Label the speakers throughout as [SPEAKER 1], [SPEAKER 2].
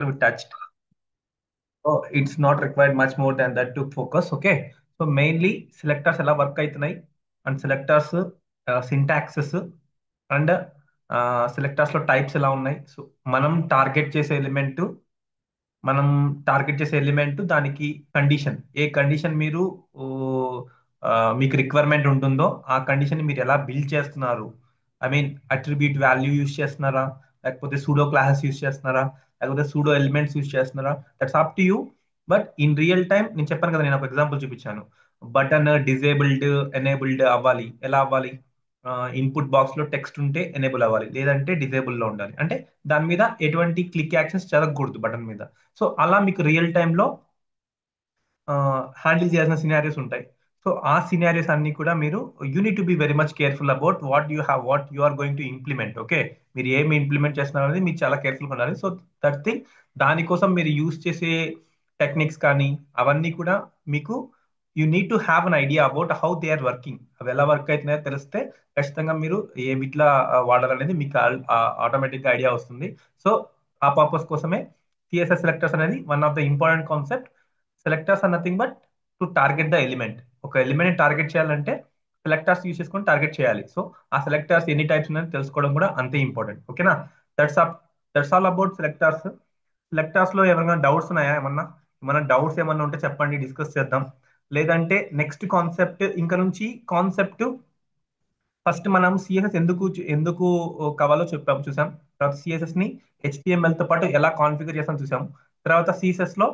[SPEAKER 1] we touched. So it's not required much more than that to focus. Okay. So mainly selectors ఎలా work అవుతున్నాయి and selectors syntaxes and selectors లో types ఎలా ఉన్నాయి. So మనం target చేసే element మనం target చేసే ఎలిమెంట్ దానికి కండిషన్ ఏ కండిషన్ మీరు ఓ, మీకు రిక్వైర్మెంట్ ఉంటుందో ఆ కండిషన్ ని మీరు ఎలా బిల్డ్ చేస్తున్నారు. I mean attribute value use చేస్తున్నారా, లేకపోతే సూడో క్లాసెస్ యూస్ చేస్తున్నారా, లేకపోతే సూడో ఎలిమెంట్స్ యూస్ చేస్తున్నారా, that's up to you. But in real time నేను చెప్పాను కదా, నేను ఒక ఎగ్జాంపుల్ చూపించాను. బటన్ డిజేబుల్డ్ ఎనేబుల్డ్ అవ్వాలి, ఎలా అవ్వాలి? ఇన్పుట్ బాక్స్ లో టెక్స్ట్ ఉంటే ఎనేబుల్ అవ్వాలి, లేదంటే డిజేబుల్ లో ఉండాలి. అంటే దాని మీద ఎటువంటి క్లిక్ యాక్షన్స్ జరగకూడదు బటన్ మీద. సో అలా మీకు రియల్ టైంలో హ్యాండిల్ చేయాల్సిన సినారియోస్ ఉంటాయి. సో ఆ సినారియోస్ అన్ని కూడా మీరు you need to be very much careful about what you are going to implement. Okay, మీరు ఏమి ఇంప్లిమెంట్ చేస్తున్నారు అనేది మీరు చాలా కేర్ఫుల్గా ఉండాలి. సో దట్ థింగ్, దానికోసం మీరు యూస్ చేసే టెక్నిక్స్ కానీ అవన్నీ కూడా మీకు you need to have an idea about how they are working. అవి ఎలా వర్క్ అవుతున్నాయో తెలిస్తే ఖచ్చితంగా మీరు ఏమి ఇట్లా వాడాలనేది మీకు ఆటోమేటిక్గా ఐడియా వస్తుంది. సో ఆ పర్పస్ కోసమే సిఎస్ఎస్ సెలెక్టర్స్ అనేది one of the important concept. Selectors are nothing but to target the element. ఒక ఎలిమెంట్ టార్గెట్ చేయాలంటే సెలెక్టర్స్ యూస్ చేసుకొని టార్గెట్ చేయాలి. సో ఆ సెలెక్టర్స్ ఎన్ని టైప్స్ ఉన్నాయని తెలుసుకోవడం కూడా అంతే ఇంపార్టెంట్. ఓకేనా? That's up that's all about selectors. Selectors లో ఎవరైనా డౌట్స్ ఉన్నాయా? ఏమన్నా డౌట్స్ ఏమన్నా ఉంటే చెప్పండి, డిస్కస్ చేద్దాం. లేదంటే నెక్స్ట్ కాన్సెప్ట్, ఇంకా నుంచి కాన్సెప్ట్ ఫస్ట్ మనం సిఎస్ఎస్ ఎందుకు కావాలో చూసాం. తర్వాత సిఎస్ఎస్ ని హెచ్టిఎంఎల్ తో పాటు ఎలా కాన్ఫిగర్ చేస్తాం చూసాం. తర్వాత సిఎస్ఎస్ లో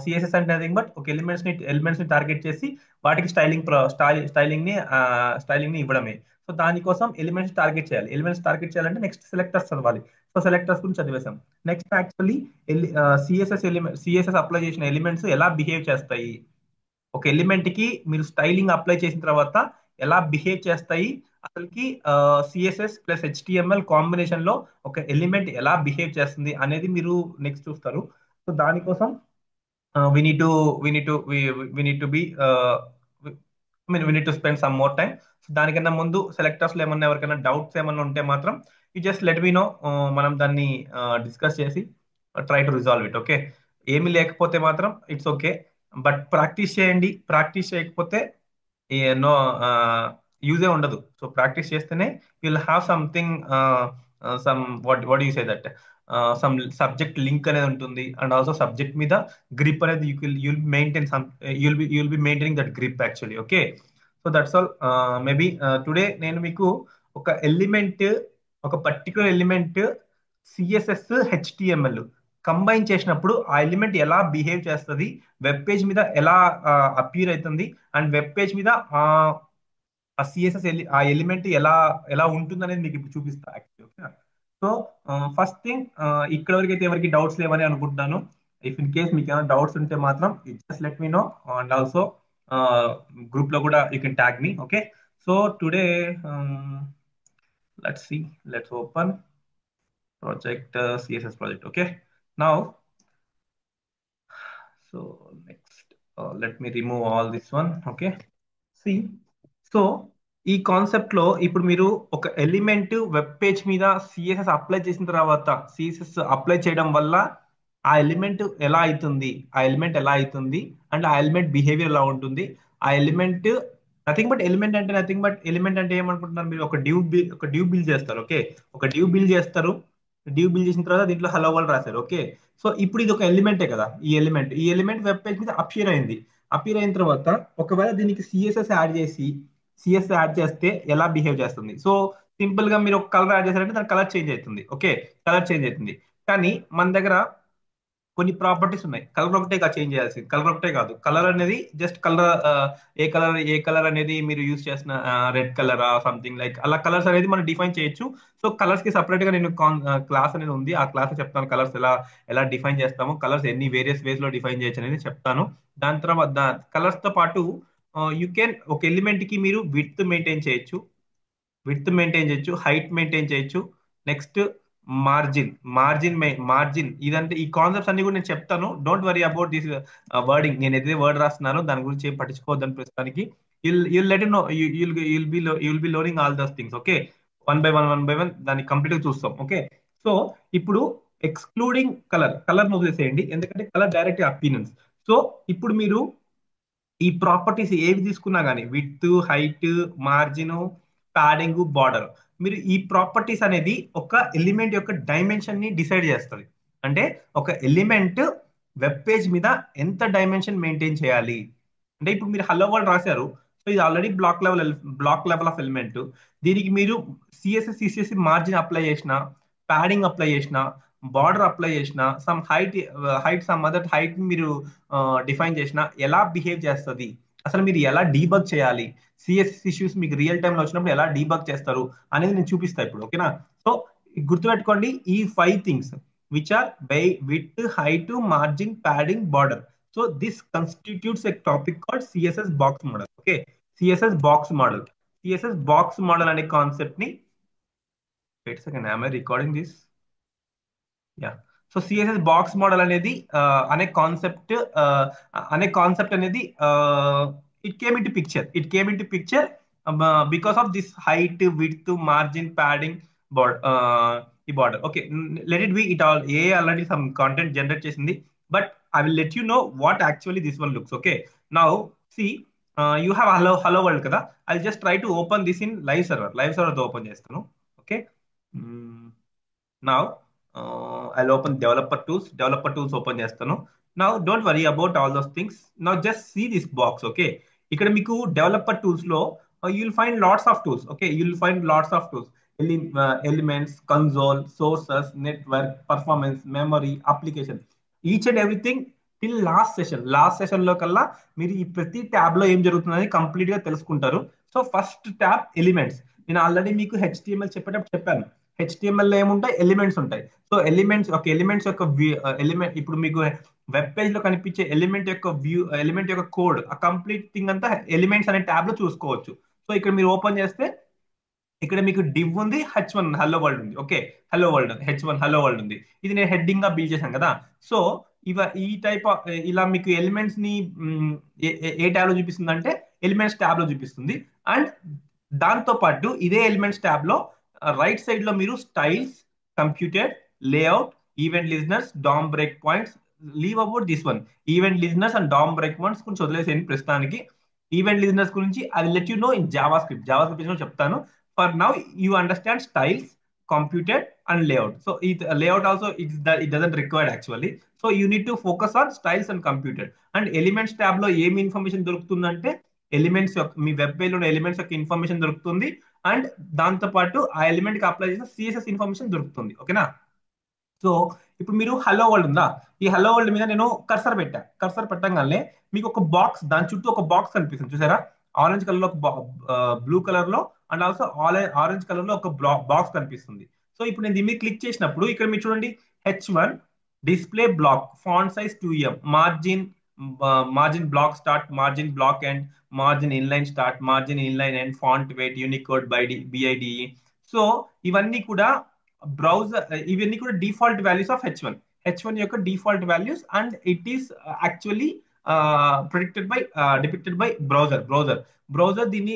[SPEAKER 1] సిఎస్ఎస్ అంటే నథింగ్ బట్ ఒక ఎలిమెంట్స్ ని టార్గెట్ చేసి వాటికి స్టైలింగ్ ని ఇవ్వడమే. సో దానికోసం ఎలిమెంట్స్ టార్గెట్ చేయాలి. ఎలిమెంట్స్ టార్గెట్ చేయాలంటే నెక్స్ట్ సెలెక్టర్స్ చదవాలి. సో సెలెక్టర్స్ గురించి చదివేశాం. నెక్స్ట్ యాక్చువల్లీ సిఎస్ఎస్ అప్లై చేసిన ఎలిమెంట్స్ ఎలా బిహేవ్ చేస్తాయి, ఒక ఎలిమెంట్ కి మీరు స్టైలింగ్ అప్లై చేసిన తర్వాత ఎలా బిహేవ్ చేస్తాయి, అసలుకి సిఎస్ఎస్ ప్లస్ హెచ్టిఎంఎల్ కాంబినేషన్ లో ఒక ఎలిమెంట్ ఎలా బిహేవ్ చేస్తుంది అనేది మీరు నెక్స్ట్ చూస్తారు. సో దానికోసం we need to we need to we need to be we need to spend some more time. So దానికన్నా ముందు సెలెక్టర్స్ లో ఏమన్నా ఎవరికైనా డౌట్స్ ఏమన్నా ఉంటే మాత్రం you just let me know. మనం దాన్ని డిస్కస్ చేసి try to resolve it. Okay, ఏమి లేకపోతే మాత్రం ఇట్స్ ఓకే, బట్ ప్రాక్టీస్ చేయండి. ప్రాక్టీస్ చేయకపోతే నో యూజే ఉండదు. సో ప్రాక్టీస్ చేస్తేనే will have something, some what you say that some subject link అనేది ఉంటుంది. అండ్ ఆల్సో సబ్జెక్ట్ మీద గ్రిప్ అనేది you'll maintain some you'll be maintaining that grip actually. Okay, so that's all. Maybe today నేను మీకు ఒక element, ఒక particular element CSS HTML combine చేసినప్పుడు ఆ ఎలిమెంట్ ఎలా బిహేవ్ చేస్తుంది, వెబ్ పేజ్ మీద ఎలా అపియర్ అవుతుంది, అండ్ వెబ్ పేజ్ మీద ఆ ఆ సిఎస్ఎస్ ఆ ఎలిమెంట్ ఎలా ఎలా ఉంటుంది అనేది మీకు ఇప్పుడు చూపిస్తా actually. Okay, so first thing, ఇక్కడ వరకు అయితే ఎవరికి డౌట్స్ లేవని అనుకుంటున్నాను. ఇఫ్ ఇన్ కేస్ మీకు ఏమైనా డౌట్స్ ఉంటే మాత్రం just let me know. And also group లో కూడా you can tag me. Okay, so today let's see, let's open project, css project. Okay, now, so next, let me remove all this one. Okay, see, so ఈ concept లో ఇప్పుడు మీరు ఒక element web page మీద CSS apply చేసిన తర్వాత, CSS apply చేయడం వల్ల ఆ ఎలిమెంట్ ఎలా అవుతుంది, అండ్ ఆ ఎలిమెంట్ బిహేవియర్ ఎలా ఉంటుంది. ఆ ఎలిమెంట్ నథింగ్ బట్ ఏమనుకుంటున్నారు మీరు? ఒక డ్యూ బిల్ చేస్తారు. ఓకే, ఒక డ్యూ బిల్ చేస్తారు. డ్యూ బిల్ చేసిన తర్వాత దీంట్లో హలో వరల్డ్ రాశారు. ఓకే, సో ఇప్పుడు ఇది ఒక ఎలిమెంటే కదా. ఈ ఎలిమెంట్ వెబ్ పేజ్ మీద అపియర్ అయిన తర్వాత ఒకవేళ దీనికి సిఎస్ యాడ్ చేస్తే ఎలా బిహేవ్ చేస్తుంది. సో సింపుల్ గా మీరు ఒక కలర్ యాడ్ చేశారంటే దాని కలర్ చేంజ్ అవుతుంది. ఓకే, కలర్ చేంజ్ అవుతుంది. కానీ మన దగ్గర కొన్ని ప్రాపర్టీస్ ఉన్నాయి. కలర్ ఒకటే కాదు, కలర్ అనేది జస్ట్ కలర్, ఏ కలర్ అనేది మీరు యూస్ చేసిన, రెడ్ కలర్ సంథింగ్ లైక్ అలా కలర్స్ అనేది మనం డిఫైన్ చేయొచ్చు. సో కలర్స్ కి సపరేట్ గా నేను క్లాస్ అనేది ఉంది, ఆ క్లాస్ చెప్తాను. కలర్స్ ఎలా ఎలా డిఫైన్ చేస్తాము, కలర్స్ ఎన్ని వేరియస్ వేస్ లో డిఫైన్ చేయొచ్చు అనేది చెప్తాను. దాని తర్వాత కలర్స్ తో పాటు యూ కెన్ ఒక ఎలిమెంట్ కి మీరు విడ్త్ మెయింటైన్ చేయొచ్చు, హైట్ మెయింటైన్ చేయొచ్చు. నెక్స్ట్ మార్జిన్ ఇదంటే ఈ కాన్సెప్ట్స్ అన్ని కూడా నేను చెప్తాను. Don't worry about this wording. నేను ఏదైతే వర్డ్ రాస్తున్నానో దాని గురించి ఏం పట్టించుకోవద్దని ప్రస్తుతానికి. You'll let know, you'll be learning all those things. Okay, one by one దాన్ని కంప్లీట్ గా చూస్తాం. ఓకే, సో ఇప్పుడు ఎక్స్క్లూడింగ్ కలర్ వదిలేసేయండి, ఎందుకంటే కలర్ డైరెక్ట్ అపీరెన్స్. సో ఇప్పుడు మీరు ఈ ప్రాపర్టీస్ ఏవి తీసుకున్నా కానీ, width, height, margin, padding, border, మీరు ఈ ప్రాపర్టీస్ అనేది ఒక ఎలిమెంట్ యొక్క డైమెన్షన్ ని డిసైడ్ చేస్తుంది. అంటే ఒక ఎలిమెంట్ వెబ్ పేజ్ మీద ఎంత డైమెన్షన్ మెయింటైన్ చేయాలి. అంటే ఇప్పుడు మీరు హలో వరల్డ్ రాశారు, సో ఇది already block level of element. దీనికి మీరు సిఎస్ఎస్ సిసిఎస్ మార్జిన్ అప్లై చేసిన, ప్యాడింగ్ అప్లై చేసిన, బార్డర్ అప్లై చేసిన, some height some other height మీరు డిఫైన్ చేసిన, ఎలా బిహేవ్ చేస్తుంది, అసలు మీరు ఎలా డీబగ్ చేయాలి, సిఎస్ఎస్ ఇష్యూస్ మీకు రియల్ టైంలో వచ్చినప్పుడు ఎలా డీబగ్ చేస్తారు అనేది నేను చూపిస్తాను ఇప్పుడు. ఓకేనా? సో గుర్తుపెట్టుకోండి ఈ 5 things which are by width, height, margin, padding, border. So this constitutes a topic called CSS box model. Okay, CSS box model. CSS box model అనే కాన్సెప్ట్ ని, wait second, I recording this. Yeah. So CSS box model అనేది అనే concept అనేది it came in to picture because of this height, width, margin, padding, ఈ border. Okay, let it be it all. A already some content generate చేసింది, but I will let you know what actually this one looks. Okay, now see, you have hello world కదా. I just try to open this in live server తో open చేస్తాను. Okay, now I'll open developer tools open చేస్తాను. Now don't worry about all those things. Now just see this box. Okay, ఇక్కడ మీకు developer tools లో you'll find lots of tools. Okay, you'll find lots of tools, elements, console, sources, network, performance, memory, application, each and everything. Till last session లో కల్లా మీరు ఈ ప్రతి tab లో ఏం జరుగుతుందని కంప్లీట్ గా తెలుసుకుంటారు. So first tab elements. నేను ఆల్రెడీ మీకు హెచ్టిఎంఎల్ చెప్పేటప్పుడు చెప్పాను, హెచ్టిఎంఎల్ లో ఏముంటాయి, ఎలిమెంట్స్ ఉంటాయి. సో ఎలిమెంట్స్ యొక్క ఎలిమెంట్, ఇప్పుడు మీకు వెబ్ పేజ్ లో కనిపించే ఎలిమెంట్ యొక్క వ్యూ, ఎలిమెంట్ యొక్క కోడ్, ఆ కంప్లీట్ థింగ్ అంతా ఎలిమెంట్స్ అనే ట్యాబ్ లో చూసుకోవచ్చు. సో ఇక్కడ మీరు ఓపెన్ చేస్తే ఇక్కడ మీకు డివ్ ఉంది, హెచ్1 హలో వరల్డ్ ఉంది. Okay, hello world, H1 hello world ఉంది. ఇది నేను హెడ్డింగ్ గా బిల్డ్ చేశాను కదా. సో ఈ టైప్ ఆఫ్, ఇలా మీకు ఎలిమెంట్స్ ని ఏ ట్యాబ్ లో చూపిస్తుంది అంటే ఎలిమెంట్స్ ట్యాబ్ లో చూపిస్తుంది. అండ్ దాంతో పాటు ఇదే ఎలిమెంట్స్ ట్యాబ్ లో రైట్ సైడ్ లో మీరు styles, computer, layout, event listeners, DOM break points, leave about this one. Event listeners and DOM break points కొంచెం వదిలేసేయండి ప్రస్తుతానికి. ఈవెంట్ లిజనర్స్ గురించి I will let you know in JavaScript చెప్తాను. For now you understand styles, computed, and layout. So layout also it doesn't require actually. So you need to focus on styles and computed. And elements tab లో ఏమి information దొరుకుతుందంటే elements యొక్క, మీ web page లో elements యొక్క information దొరుకుతుంది. And దాంతో పాటు ఆ element కి అప్లై చేసిన సిఎస్ఎస్ ఇన్ఫర్మేషన్ దొరుకుతుంది. ఓకేనా? సో ఇప్పుడు మీరు హలో వరల్డ్ ఉందా, ఈ హలో వరల్డ్ మీద నేను కర్సర్ పెట్టగానే మీకు ఒక బాక్స్, దాని చుట్టూ ఒక బాక్స్ కనిపిస్తుంది చూసారా. ఆరెంజ్ కలర్ లో ఒక బ్లూ కలర్ లో, అండ్ ఆల్సో ఆరెంజ్ కలర్ లో ఒక బాక్స్ కనిపిస్తుంది. సో ఇప్పుడు నేను దీని మీద క్లిక్ చేసినప్పుడు ఇక్కడ మీరు చూడండి, H1 display block, font size 2em, margin block start, margin block end, margin inline start, margin inline end, font weight, Unicode B I D E. So ఇవన్నీ కూడా ఇవన్నీ కూడా default values of H one యొక్క default values. And it is actually depicted by browser దీన్ని,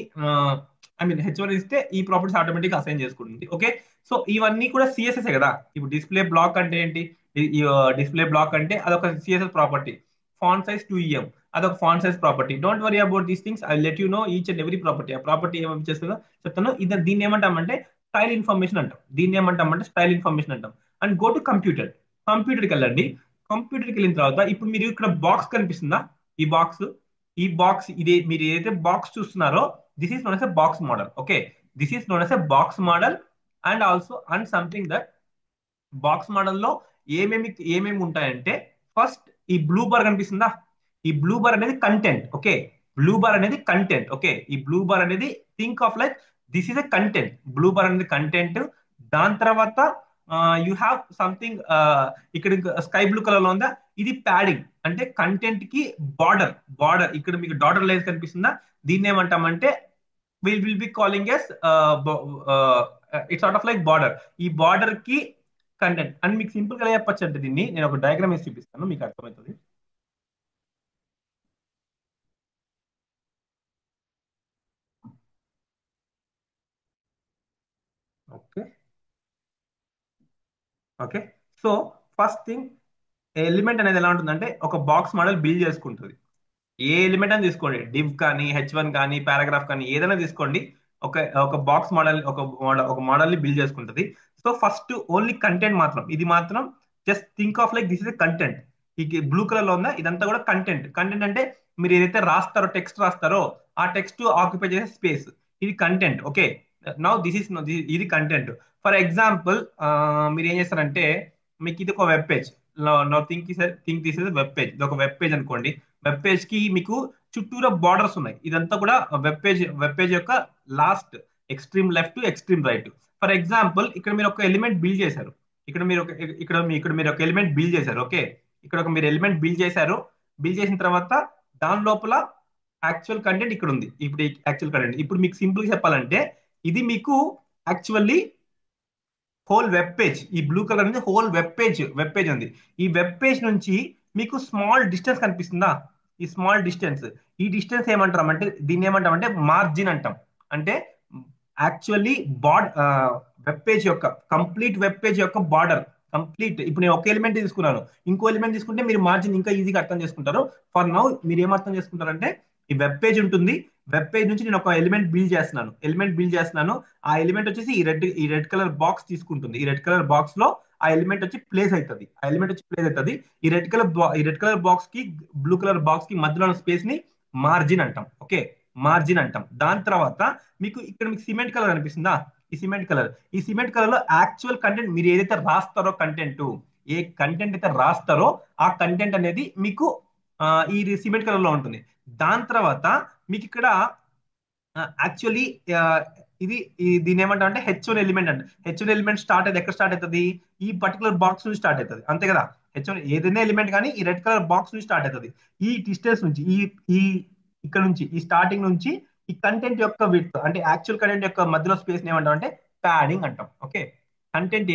[SPEAKER 1] H1 ఇస్తే ఈ properties automatic assign చేసుకుంటుంది. Okay, so ఇవన్నీ కూడా సిఎస్ఎస్ కదా. ఇప్పుడు డిస్ప్లే బ్లాక్ అంటే ఏంటి, డిస్ప్లే బ్లాక్ అంటే అదొక CSS property. Font size 2em, అదొక font size property. Don't worry about these things, I let you know each and every property. ఆ ప్రాపర్టీ ఏమేమి చేస్తుందో చెప్తాను. దీన్ని ఏమంటామంటే స్టైల్ ఇన్ఫర్మేషన్ అంటాం. స్టైల్ ఇన్ఫర్మేషన్ అంటాం. అండ్ గో టు కంప్యూటర్కి వెళ్ళండి. కంప్యూటర్కి వెళ్ళిన తర్వాత ఇప్పుడు మీరు ఇక్కడ బాక్స్ కనిపిస్తుందా, ఈ బాక్స్, ఇదే మీరు ఏదైతే బాక్స్ చూస్తున్నారో, this is known as a box model. Okay, this is known as a box model. And also and something that box మోడల్లో ఏమేమి ఉంటాయంటే, ఫస్ట్ ఈ బ్లూ బార్ కనిపిస్తుందా, ఈ బ్లూ బార్ అనేది కంటెంట్. ఓకే, బ్లూ బార్ అనేది content. Okay, ఈ blue bar అనేది think of like this is a content. Blue bar అనేది కంటెంట్. దాని తర్వాత యూ హ్యావ్ సంథింగ్, ఇక్కడ స్కై బ్లూ కలర్ లో ఉందా, ఇది ప్యాడింగ్. అంటే కంటెంట్ కి బార్డర్ ఇక్కడ మీకు డాటర్ లైన్స్ కనిపిస్తుందా, దీన్ని ఏమంటామంటే will be calling as it's sort of like border. ఈ బార్డర్ కి కంటెంట్. అండ్ మీకు సింపుల్ గా చెప్పచ్చు అంటే, దీన్ని నేను ఒక డయాగ్రామ్ వేసి చూపిస్తాను, మీకు అర్థమవుతుంది. Okay, okay. So first thing, element అనేది ఎలా ఉంటుందంటే ఒక బాక్స్ మోడల్ బిల్డ్ చేసుకుంటుంది. ఏ ఎలిమెంట్ అని తీసుకోండి, డివ్ కానీ H1 కానీ పారాగ్రాఫ్ కానీ ఏదైనా తీసుకోండి, ఒక ఒక బాక్స్ మోడల్ ఒక మోడల్ ని బిల్డ్ చేసుకుంటది. సో ఫస్ట్ ఓన్లీ కంటెంట్ మాత్రం, ఇది మాత్రం just think of like this is content. ఈ బ్లూ కలర్ లో ఉందా, ఇదంతా కూడా కంటెంట్. కంటెంట్ అంటే మీరు ఏదైతే రాస్తారో, టెక్స్ట్ రాస్తారో ఆ టెక్స్ట్ ఆక్యుపై చేసే స్పేస్, ఇది content. Okay, now this is, ఇది కంటెంట్. ఫర్ ఎగ్జాంపుల్ మీరు ఏం చేస్తారంటే, మీకు ఇది ఒక web page. Now think this is web page, ఇది ఒక వెబ్ పేజ్ అనుకోండి. వెబ్ పేజ్ కి మీకు చుట్టూరా బార్డర్స్ ఉన్నాయి. ఇదంతా కూడా వెబ్ పేజ్ యొక్క last extreme left to extreme right. For example ఇక్కడ మీరు ఒక ఎలిమెంట్ బిల్డ్ చేశారు. ఇక్కడ మీరు ఒక ఎలిమెంట్ బిల్డ్ చేశారు. ఓకే, ఇక్కడ ఒక మీరు ఎలిమెంట్ బిల్డ్ చేశారు. బిల్డ్ చేసిన తర్వాత దాని లోపల యాక్చువల్ కంటెంట్ ఇక్కడ ఉంది. ఇప్పుడు యాక్చువల్ కంటెంట్ ఇప్పుడు మీకు సింపుల్ గా చెప్పాలంటే, ఇది మీకు యాక్చువల్లీ హోల్ వెబ్ పేజ్. ఈ బ్లూ కలర్ అనేది హోల్ వెబ్ పేజ్ ఉంది. ఈ వెబ్ పేజ్ నుంచి మీకు స్మాల్ డిస్టెన్స్ కనిపిస్తుందా, ఈ స్మాల్ డిస్టెన్స్, ఈ డిస్టెన్స్ ఏమంటాం అంటే, దీన్ని ఏమంటాం అంటే మార్జిన్ అంటాం. అంటే యాక్చువల్లీ వెబ్ పేజ్ యొక్క కంప్లీట్ వెబ్ పేజ్ యొక్క బార్డర్ కంప్లీట్. ఇప్పుడు నేను ఒక ఎలిమెంట్ తీసుకున్నాను, ఇంకో ఎలిమెంట్ తీసుకుంటే మీరు మార్జిన్ ఇంకా ఈజీగా అర్థం చేసుకుంటారు. ఫర్ నౌ మీరు ఏం అర్థం చేసుకుంటారంటే, ఈ వెబ్ పేజ్ ఉంటుంది. వెబ్ పేజ్ నుంచి నేను ఒక ఎలిమెంట్ బిల్డ్ చేస్తున్నాను. ఆ ఎలిమెంట్ వచ్చేసి ఈ రెడ్ కలర్ బాక్స్ తీసుకుంటుంది. ఈ రెడ్ కలర్ బాక్స్ లో ఆ ఎలిమెంట్ వచ్చి ప్లేస్ అవుతుంది. ఈ రెడ్ కలర్ బాక్స్ కి బ్లూ కలర్ బాక్స్ కి మధ్యలో ఉన్న స్పేస్ ని మార్జిన్ అంటాం. ఓకే, మార్జిన్ అంటాం. దాని తర్వాత మీకు సిమెంట్ కలర్ అనిపిస్తుందా, ఈ సిమెంట్ కలర్ లో యాక్చువల్ కంటెంట్, మీరు ఏదైతే రాస్తారో కంటెంట్, ఏ కంటెంట్ అయితే రాస్తారో ఆ కంటెంట్ అనేది మీకు ఈ సిమెంట్ కలర్ లో ఉంటుంది. దాని తర్వాత మీకు ఇక్కడ యాక్చువల్లీ ఇది దీని ఏమంటాం అంటే హెచ్1 ఎలిమెంట్ అంటే, హెచ్1 ఎలిమెంట్ ఎక్కడ స్టార్ట్ అవుతుంది, ఈ పర్టికులర్ బాక్స్ నుంచి స్టార్ట్ అవుతుంది. అంతే కదా, హెచ్1 ఏదైనా ఎలిమెంట్ కానీ ఈ రెడ్ కలర్ బాక్స్ నుంచి స్టార్ట్ అవుతుంది. ఈ డిస్టెన్స్ నుంచి ఈ ఇక్కడ నుంచి ఈ స్టార్టింగ్ నుంచి ఈ కంటెంట్ యొక్క విడ్త్, అంటే యాక్చువల్ కంటెంట్ యొక్క మధ్యలో స్పేస్ ఏమంటాం అంటే ప్యాడింగ్ అంటాం. ఓకే, కంటెంట్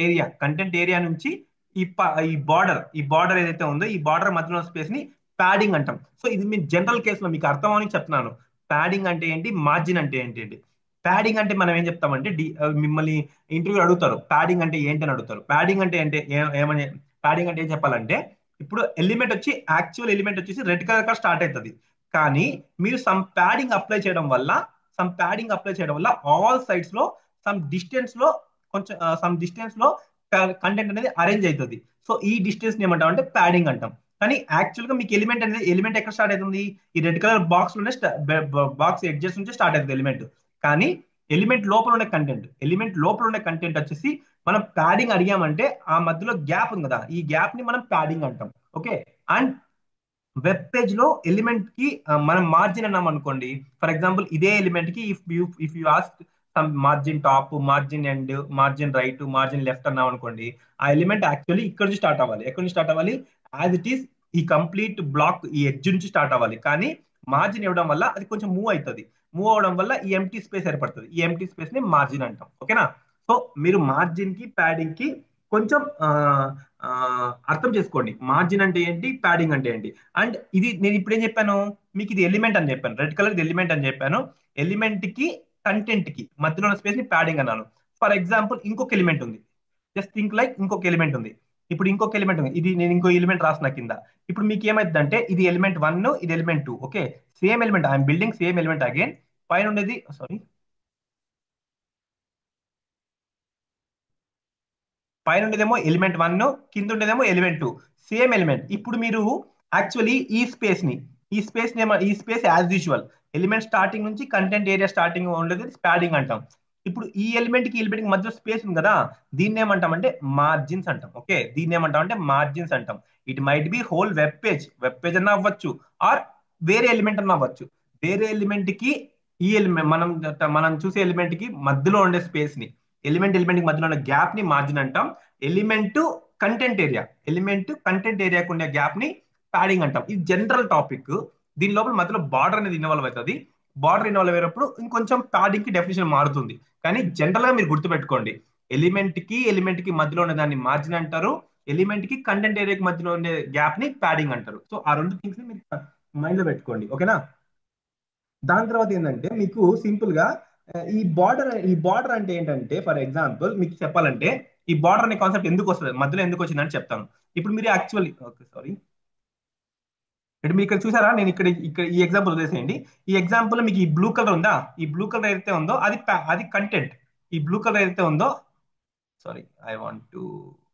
[SPEAKER 1] ఏరియా నుంచి ఈ బార్డర్ ఏదైతే ఉందో ఈ బార్డర్ మధ్యలో స్పేస్ ని ప్యాడింగ్ అంటాం. సో ఇది మీ జనరల్ కేసులో మీకు అర్థం అని చెప్తున్నాను. ప్యాడింగ్ అంటే ఏంటి, మార్జిన్ అంటే ఏంటి. ప్యాడింగ్ అంటే మనం ఏం చెప్తామంటే, మిమ్మల్ని ఇంటర్వ్యూ అడుగుతారు ప్యాడింగ్ అంటే ఏంటి అని అడుగుతారు. ప్యాడింగ్ అంటే ఏంటి, ఏమని, ప్యాడింగ్ అంటే ఏం చెప్పాలంటే, ఇప్పుడు యాక్చువల్ ఎలిమెంట్ వచ్చేసి రెడ్ కలర్ స్టార్ట్ అవుతుంది. కానీ మీరు సమ్ ప్యాడింగ్ అప్లై చేయడం వల్ల ఆల్ సైడ్స్ లో సమ్ డిస్టెన్స్ లో కంటెంట్ అనేది అరేంజ్ అవుతుంది. సో ఈ డిస్టెన్స్ ఏమంటాం అంటే ప్యాడింగ్ అంటాం. కానీ యాక్చువల్ గా మీకు ఎలిమెంట్ ఎక్కడ స్టార్ట్ అవుతుంది, ఈ రెడ్ కలర్ బాక్స్ ఎడ్జెస్ నుంచి స్టార్ట్ అవుతుంది ఎలిమెంట్. కానీ ఎలిమెంట్ లోపల ఉండే కంటెంట్ వచ్చేసి మనం ప్యాడింగ్ అడిగామంటే, ఆ మధ్యలో గ్యాప్ ఉంది కదా, ఈ గ్యాప్ ని మనం ప్యాడింగ్ అంటాం. ఓకే, అండ్ వెబ్ పేజ్ లో ఎలిమెంట్ కి మనం మార్జిన్ అన్నాం అనుకోండి. ఫర్ ఎగ్జాంపుల్ ఇదే ఎలిమెంట్ కి if you ask some margin top, margin end, margin right, margin left అన్నాం అనుకోండి, ఆ ఎలిమెంట్ యాక్చువల్లీ ఇక్కడ నుంచి స్టార్ట్ అవ్వాలి. ఎక్కడి నుంచి స్టార్ట్ అవ్వాలి, యాజ్ ఇట్ ఈస్ ఈ కంప్లీట్ బ్లాక్ ఈ ఎడ్జ్ నుంచి స్టార్ట్ అవ్వాలి. కానీ మార్జిన్ ఇవ్వడం వల్ల అది కొంచెం మూవ్ అవడం వల్ల ఈ ఎంటీ స్పేస్ ఏర్పడుతుంది. ఈ ఎంటీ స్పేస్ ని మార్జిన్ అంటాం. ఓకేనా, సో మీరు మార్జిన్ కి ప్యాడింగ్ కి కొంచెం ఆ, అర్థం చేసుకోండి. మార్జిన్ అంటే ఏంటి, ప్యాడింగ్ అంటే ఏంటి. అండ్ ఇది నేను ఇప్పుడు ఏం చెప్పాను, మీకు ఇది ఎలిమెంట్ అని చెప్పాను, రెడ్ కలర్ ఇది ఎలిమెంట్ అని చెప్పాను. ఎలిమెంట్ కి కంటెంట్ కి మధ్యలో ఉన్న స్పేస్ ని ప్యాడింగ్ అన్నాను. ఫర్ ఎగ్జాంపుల్ ఇంకొక ఎలిమెంట్ ఉంది. జస్ట్ థింక్ లైక్ ఇంకొక ఎలిమెంట్ ఉంది. ఇప్పుడు ఇంకొక ఎలిమెంట్ ఉంది, ఇది నేను ఇంకో ఎలిమెంట్ రాసిన కింద. ఇప్పుడు మీకు ఏమైందంటే, ఇది ఎలిమెంట్ 1, ఇది element 2. Okay, same element, I'm building same element again. పైన ఉండేది సారీ పైన ఉండేదేమో ఎలిమెంట్ 1, కింద ఉండేదేమో ఎలిమెంట్ 2. Same element. ఇప్పుడు మీరు యాక్చువల్లీ ఈ space as usual element starting నుంచి కంటెంట్ ఏరియా స్టార్టింగ్ ఉండేది ప్యాడింగ్ అంటాం. ఇప్పుడు ఈ ఎలిమెంట్ కి మధ్య స్పేస్ ఉంది కదా, దీన్ని ఏమంటామంటే మార్జిన్స్ అంటాం. ఓకే, దీన్ని ఏమంటామంటే మార్జిన్స్ అంటాం. It might be whole web page అన్నా అవ్వచ్చు, ఆర్ వేరే ఎలిమెంట్ అన్నా అవ్వచ్చు. వేరే ఎలిమెంట్ కి ఈ ఎలిమెంట్ మనం చూసే ఎలిమెంట్ కి మధ్యలో ఉండే స్పేస్ ని, ఎలిమెంట్ కి మధ్యలో ఉన్న గ్యాప్ ని మార్జిన్ అంటాం. ఎలిమెంట్ కంటెంట్ ఏరియాకు ఉండే గ్యాప్ ని ప్యాడింగ్ అంటాం. ఇది జనరల్ టాపిక్. దీని లోపల మధ్యలో బార్డర్ అనేది ఇన్వాల్వ్ అవుతుంది. బార్డర్ ఇన్వాల్వ్ అయినప్పుడు ఇంకొంచెం ప్యాడింగ్ కి డెఫినేషన్ మారుతుంది. కానీ జనరల్ గా మీరు గుర్తుపెట్టుకోండి, ఎలిమెంట్ కి మధ్యలో ఉన్న దాన్ని మార్జిన్ అంటారు. ఎలిమెంట్ కి కంటెంట్ ఏరియాకి మధ్యలో ఉండే గ్యాప్ ని ప్యాడింగ్ అంటారు. సో ఆ రెండు థింగ్స్ ని మీరు మైండ్ లో పెట్టుకోండి. ఓకేనా, దాని తర్వాత ఏంటంటే మీకు సింపుల్ గా ఈ బార్డర్ అంటే ఏంటంటే, ఫర్ ఎగ్జాంపుల్ మీకు చెప్పాలంటే, ఈ బార్డర్ అనే కాన్సెప్ట్ ఎందుకు వస్తుంది, మధ్యలో ఎందుకు వచ్చిందని చెప్తాను. ఇప్పుడు మీరు యాక్చువల్లీ ఓకే సారీ, ఇప్పుడు మీరు ఇక్కడ చూసారా, నేను ఇక్కడ ఇక్కడ ఈ ఎగ్జాంపుల్ వదిలేసేయండి. ఈ ఎగ్జాంపుల్ మీకు ఈ బ్లూ కలర్ ఉందా, ఈ బ్లూ కలర్ ఏదైతే ఉందో అది అది కంటెంట్. ఈ బ్లూ కలర్ ఏదైతే ఉందో, sorry I want to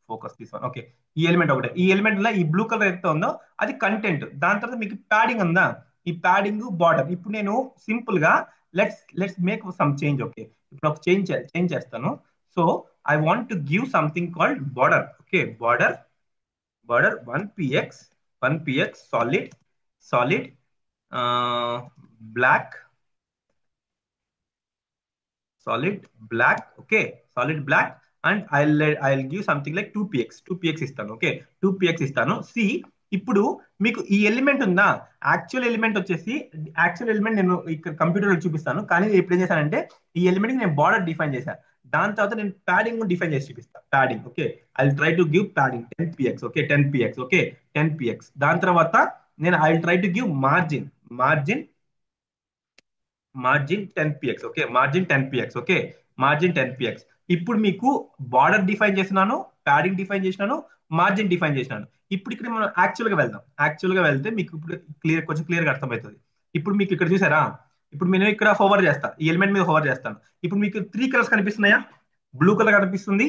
[SPEAKER 1] focus this one. Okay, ఈ ఎలిమెంట్ ఒకటే, ఈ ఎలిమెంట్ లో ఈ బ్లూ కలర్ ఏదైతే ఉందో అది కంటెంట్. దాని తర్వాత మీకు ప్యాడింగ్ ఉందా, ఈ ప్యాడింగ్ బార్డర్. ఇప్పుడు నేను సింపుల్ గా let's make some change. Okay, ఇప్పుడు ఒక చేంజ్ చేస్తాను. So I want to give something called border. Okay, border 1px solid black, solid black. Okay, solid black, and I'll give something like 2px ఇస్తాను. Okay, 2px ఇస్తాను. C, ఇప్పుడు మీకు ఈ element ఉందా, actual element నేను ఇక్కడ computer లో చూపిస్తాను, కానీ ఇప్పుడు ఏం చేశానంటే ఈ ఎలిమెంట్ నేను బార్డర్ డిఫైన్ చేశాను. దాని తర్వాత నేను ప్యాడింగ్ డిఫైన్ చేసి చూపిస్తాను. Padding, okay, I try to give padding 10px. Okay, 10px. Okay, 10px. దాని తర్వాత నేను I try to give margin margin 10px. Okay, margin 10px. Okay, margin 10px. ఇప్పుడు మీకు బార్డర్ డిఫైన్ చేసినాను, ప్యాడింగ్ డిఫైన్ చేసినాను, margin define చేసినాను. ఇప్పుడు ఇక్కడ మనం యాక్చువల్ గా వెళ్దాం. యాక్చువల్ గా వెళ్తే మీకు ఇప్పుడు కొంచెం క్లియర్ గా అర్థమవుతుంది. ఇప్పుడు మీకు ఇక్కడ చూసారా, ఇప్పుడు నేను ఇక్కడ హోవర్ చేస్తా, ఈ ఎలిమెంట్ మీద హోవర్ చేస్తాను. ఇప్పుడు మీకు 3 కలర్స్ కనిపిస్తున్నాయా, బ్లూ కలర్ కనిపిస్తుంది,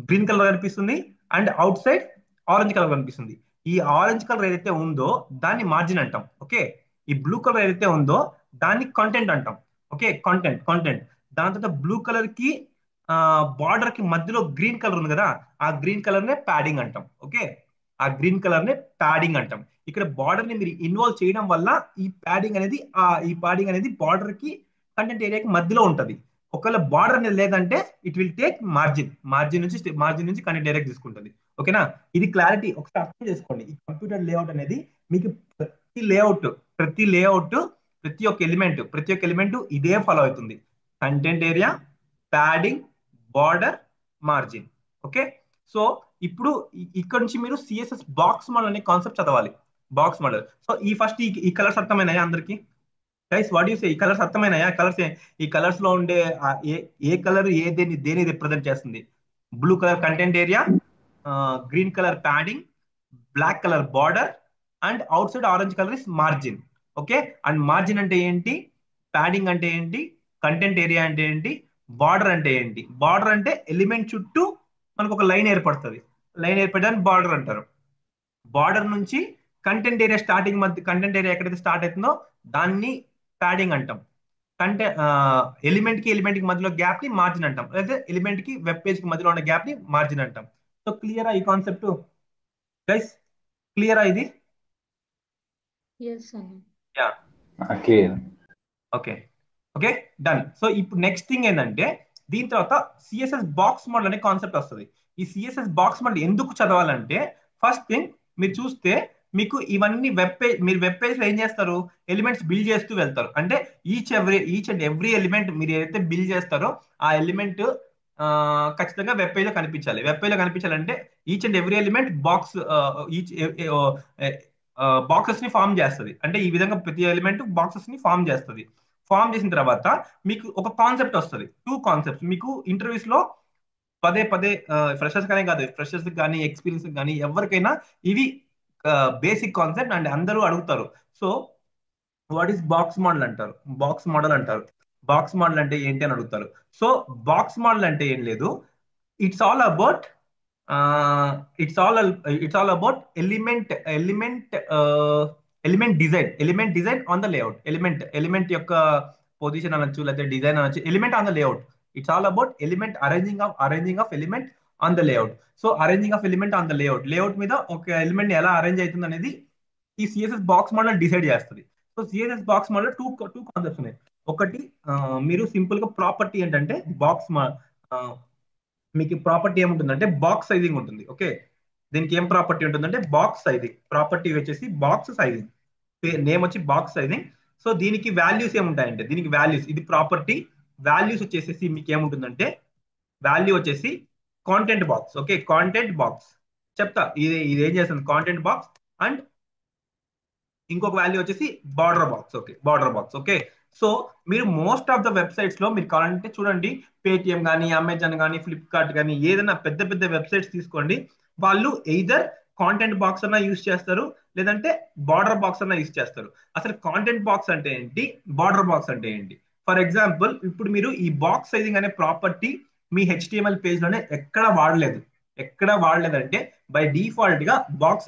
[SPEAKER 1] గ్రీన్ కలర్ కనిపిస్తుంది, and outside orange colour కనిపిస్తుంది. ఈ ఆరెంజ్ కలర్ ఏదైతే ఉందో దాన్ని మార్జిన్ అంటాం. ఓకే, ఈ బ్లూ కలర్ ఏదైతే ఉందో దాన్ని కంటెంట్ అంటాం. Okay, content. దాని తర్వాత బ్లూ కలర్ కి బార్డర్ కి మధ్యలో గ్రీన్ కలర్ ఉంది కదా, ఆ గ్రీన్ కలర్ నే ప్యాడింగ్ అంటాం. ఓకే, ఆ గ్రీన్ కలర్ నే ప్యాడింగ్ అంటాం. ఇక్కడ బార్డర్ ని మీరు ఇన్వాల్వ్ చేయడం వల్ల ఈ ప్యాడింగ్ అనేది బార్డర్ కి కంటెంట్ ఏరియాకి మధ్యలో ఉంటది. ఒకవేళ బార్డర్ అనేది లేదంటే ఇట్ విల్ టేక్ మార్జిన్ నుంచి కంటెంట్ ఏరియాకి తీసుకుంటుంది. ఓకేనా, ఇది క్లారిటీ ఒకసారి అర్థం చేసుకోండి. ఈ కంప్యూటర్ లేఅవుట్ అనేది మీకు ప్రతి లేఅవుట్ ప్రతి ఒక్క ఎలిమెంట్ ఇదే ఫాలో అవుతుంది. Content area, padding, border, margin. Okay, so ఇప్పుడు ఇక్కడ నుంచి మీరు సిఎస్ఎస్ బాక్స్ మోడల్ అనే కాన్సెప్ట్ చదవాలి. Box model. సో ఈ కలర్స్ అర్థమైనాయా అందరికి? గైస్ వాట్ యూ సే, ఈ కలర్స్ అర్థమైనాయా? ఈ కలర్స్ లో ఉండే ఏ కలర్ దేని రిప్రజెంట్ చేస్తుంది? Blue colour content area, green colour padding, black colour border, and outside orange colour is margin. Okay, and margin అంటే ఏంటి, ప్యాడింగ్ అంటే ఏంటి, కంటెంట్ ఏరియా అంటే ఏంటి, బార్డర్ అంటే ఏంటి? బార్డర్ అంటే ఎలిమెంట్ చుట్టూ మనకు ఒక లైన్ ఏర్పడుతుంది. లైన్ ఏర్పడడానికి బార్డర్ అంటారు. బార్డర్ నుంచి కంటెంట్ ఏరియా ఎక్కడైతే స్టార్ట్ అవుతుందో దాన్ని ప్యాడింగ్ అంటాం. ఎలిమెంట్ కి మధ్యలో గ్యాప్ ని మార్జిన్ అంటాం, లేదా ఎలిమెంట్ కి వెబ్ పేజ్ కి మధ్యలో ఉన్న గ్యాప్ ని మార్జిన్ అంటాం. సో క్లియరా ఈ కాన్సెప్ట్ గైస్? క్లియరా ఇది?
[SPEAKER 2] Yes, Anu.
[SPEAKER 1] Yeah,
[SPEAKER 3] clear.
[SPEAKER 1] Okay. Okay, done. So ఇప్పుడు నెక్స్ట్ థింగ్ ఏంటంటే దీని తర్వాత సిఎస్ఎస్ బాక్స్ మోడల్ అనే కాన్సెప్ట్ వస్తుంది. ఈ సిఎస్ఎస్ బాక్స్ మోడల్ ఎందుకు చదవాలంటే, ఫస్ట్ థింగ్ మీరు చూస్తే మీకు ఇవన్నీ మీరు వెబ్ పేజ్ లో ఏం చేస్తారు, ఎలిమెంట్స్ బిల్డ్ చేస్తూ వెళ్తారు. అంటే ఈచ్ అండ్ ఎవ్రీ ఎలిమెంట్ మీరు ఏదైతే బిల్డ్ చేస్తారో ఆ ఎలిమెంట్ ఖచ్చితంగా వెబ్ పేజ్ లో కనిపించాలి. వెబ్ పేజ్ లో కనిపించాలంటే each and every element boxes ని ఫామ్ చేస్తుంది. అంటే ఈ విధంగా ప్రతి ఎలిమెంట్ బాక్సెస్ ని ఫామ్ చేస్తుంది. ఫామ్ చేసిన తర్వాత మీకు ఒక కాన్సెప్ట్ వస్తుంది, 2 కాన్సెప్ట్స్. మీకు ఇంటర్వ్యూస్ లో పదే ఫ్రెషర్స్ కానీ కాదు, ఫ్రెషర్స్ కానీ ఎక్స్పీరియన్స్ కానీ ఎవరికైనా ఇవి బేసిక్ కాన్సెప్ట్ అండ్ అందరూ అడుగుతారు. So what is box model అంటారు, బాక్స్ మోడల్ అంటే ఏంటి అని అడుగుతారు. సో బాక్స్ మోడల్ అంటే ఏం లేదు, it's all about it's all about element design on the layout. Element యొక్క పొజిషన్ అనొచ్చు, లేకపోతే డిజైన్ అనొచ్చు, element on the layout. It's all about arranging of element on the layout. So arranging of element on the layout మీద ఒక element ఎలా arrange అవుతుంది అనేది ఈ సిఎస్ఎస్ బాక్స్ మోడల్ డిసైడ్ చేస్తుంది. So CSS box model two concepts ఉన్నాయి. ఒకటి మీరు సింపుల్ గా ప్రాపర్టీ ఏంటంటే మీకు ప్రాపర్టీ ఏముంటుందంటే బాక్స్ సైజింగ్ ఉంటుంది. ఓకే, దీనికి ఏం ప్రాపర్టీ ఉంటుందంటే బాక్స్ సైజింగ్. ప్రాపర్టీ వచ్చేసి బాక్స్ సైజింగ్, నేమ్ వచ్చి బాక్స్ సైజింగ్. సో దీనికి వాల్యూస్ ఏముంటాయంటే, దీనికి వాల్యూస్, ఇది ప్రాపర్టీ. వాల్యూస్ వచ్చేసి మీకు ఏముంటుందంటే వాల్యూ వచ్చేసి content box. Okay, content box చెప్తా, ఇది ఏం చేస్తుంది, కాంటెంట్ బాక్స్. అండ్ ఇంకొక వాల్యూ వచ్చేసి border box. Okay, border box. Okay, so మీరు మోస్ట్ ఆఫ్ ద వెబ్సైట్స్ లో మీరు కావాలంటే చూడండి, పేటిఎం కానీ, అమెజాన్ కానీ, ఫ్లిప్కార్ట్ కానీ, ఏదైనా పెద్ద పెద్ద వెబ్సైట్స్ తీసుకోండి, వాళ్ళు ఎయిదర్ కాంటెంట్ బాక్స్ అన్నా యూస్ చేస్తారు, లేదంటే బార్డర్ బాక్స్ అన్నా యూస్ చేస్తారు. అసలు కాంటెంట్ బాక్స్ అంటే ఏంటి, బార్డర్ బాక్స్ అంటే ఏంటి? ఫర్ ఎగ్జాంపుల్, ఇప్పుడు మీరు ఈ బాక్స్ సైజింగ్ అనే ప్రాపర్టీ మీ హెచ్టిఎంఎల్ పేజ్ లోనే ఎక్కడ వాడలేదు. ఎక్కడ వాడలేదంటే బై డిఫాల్ట్ గా బాక్స్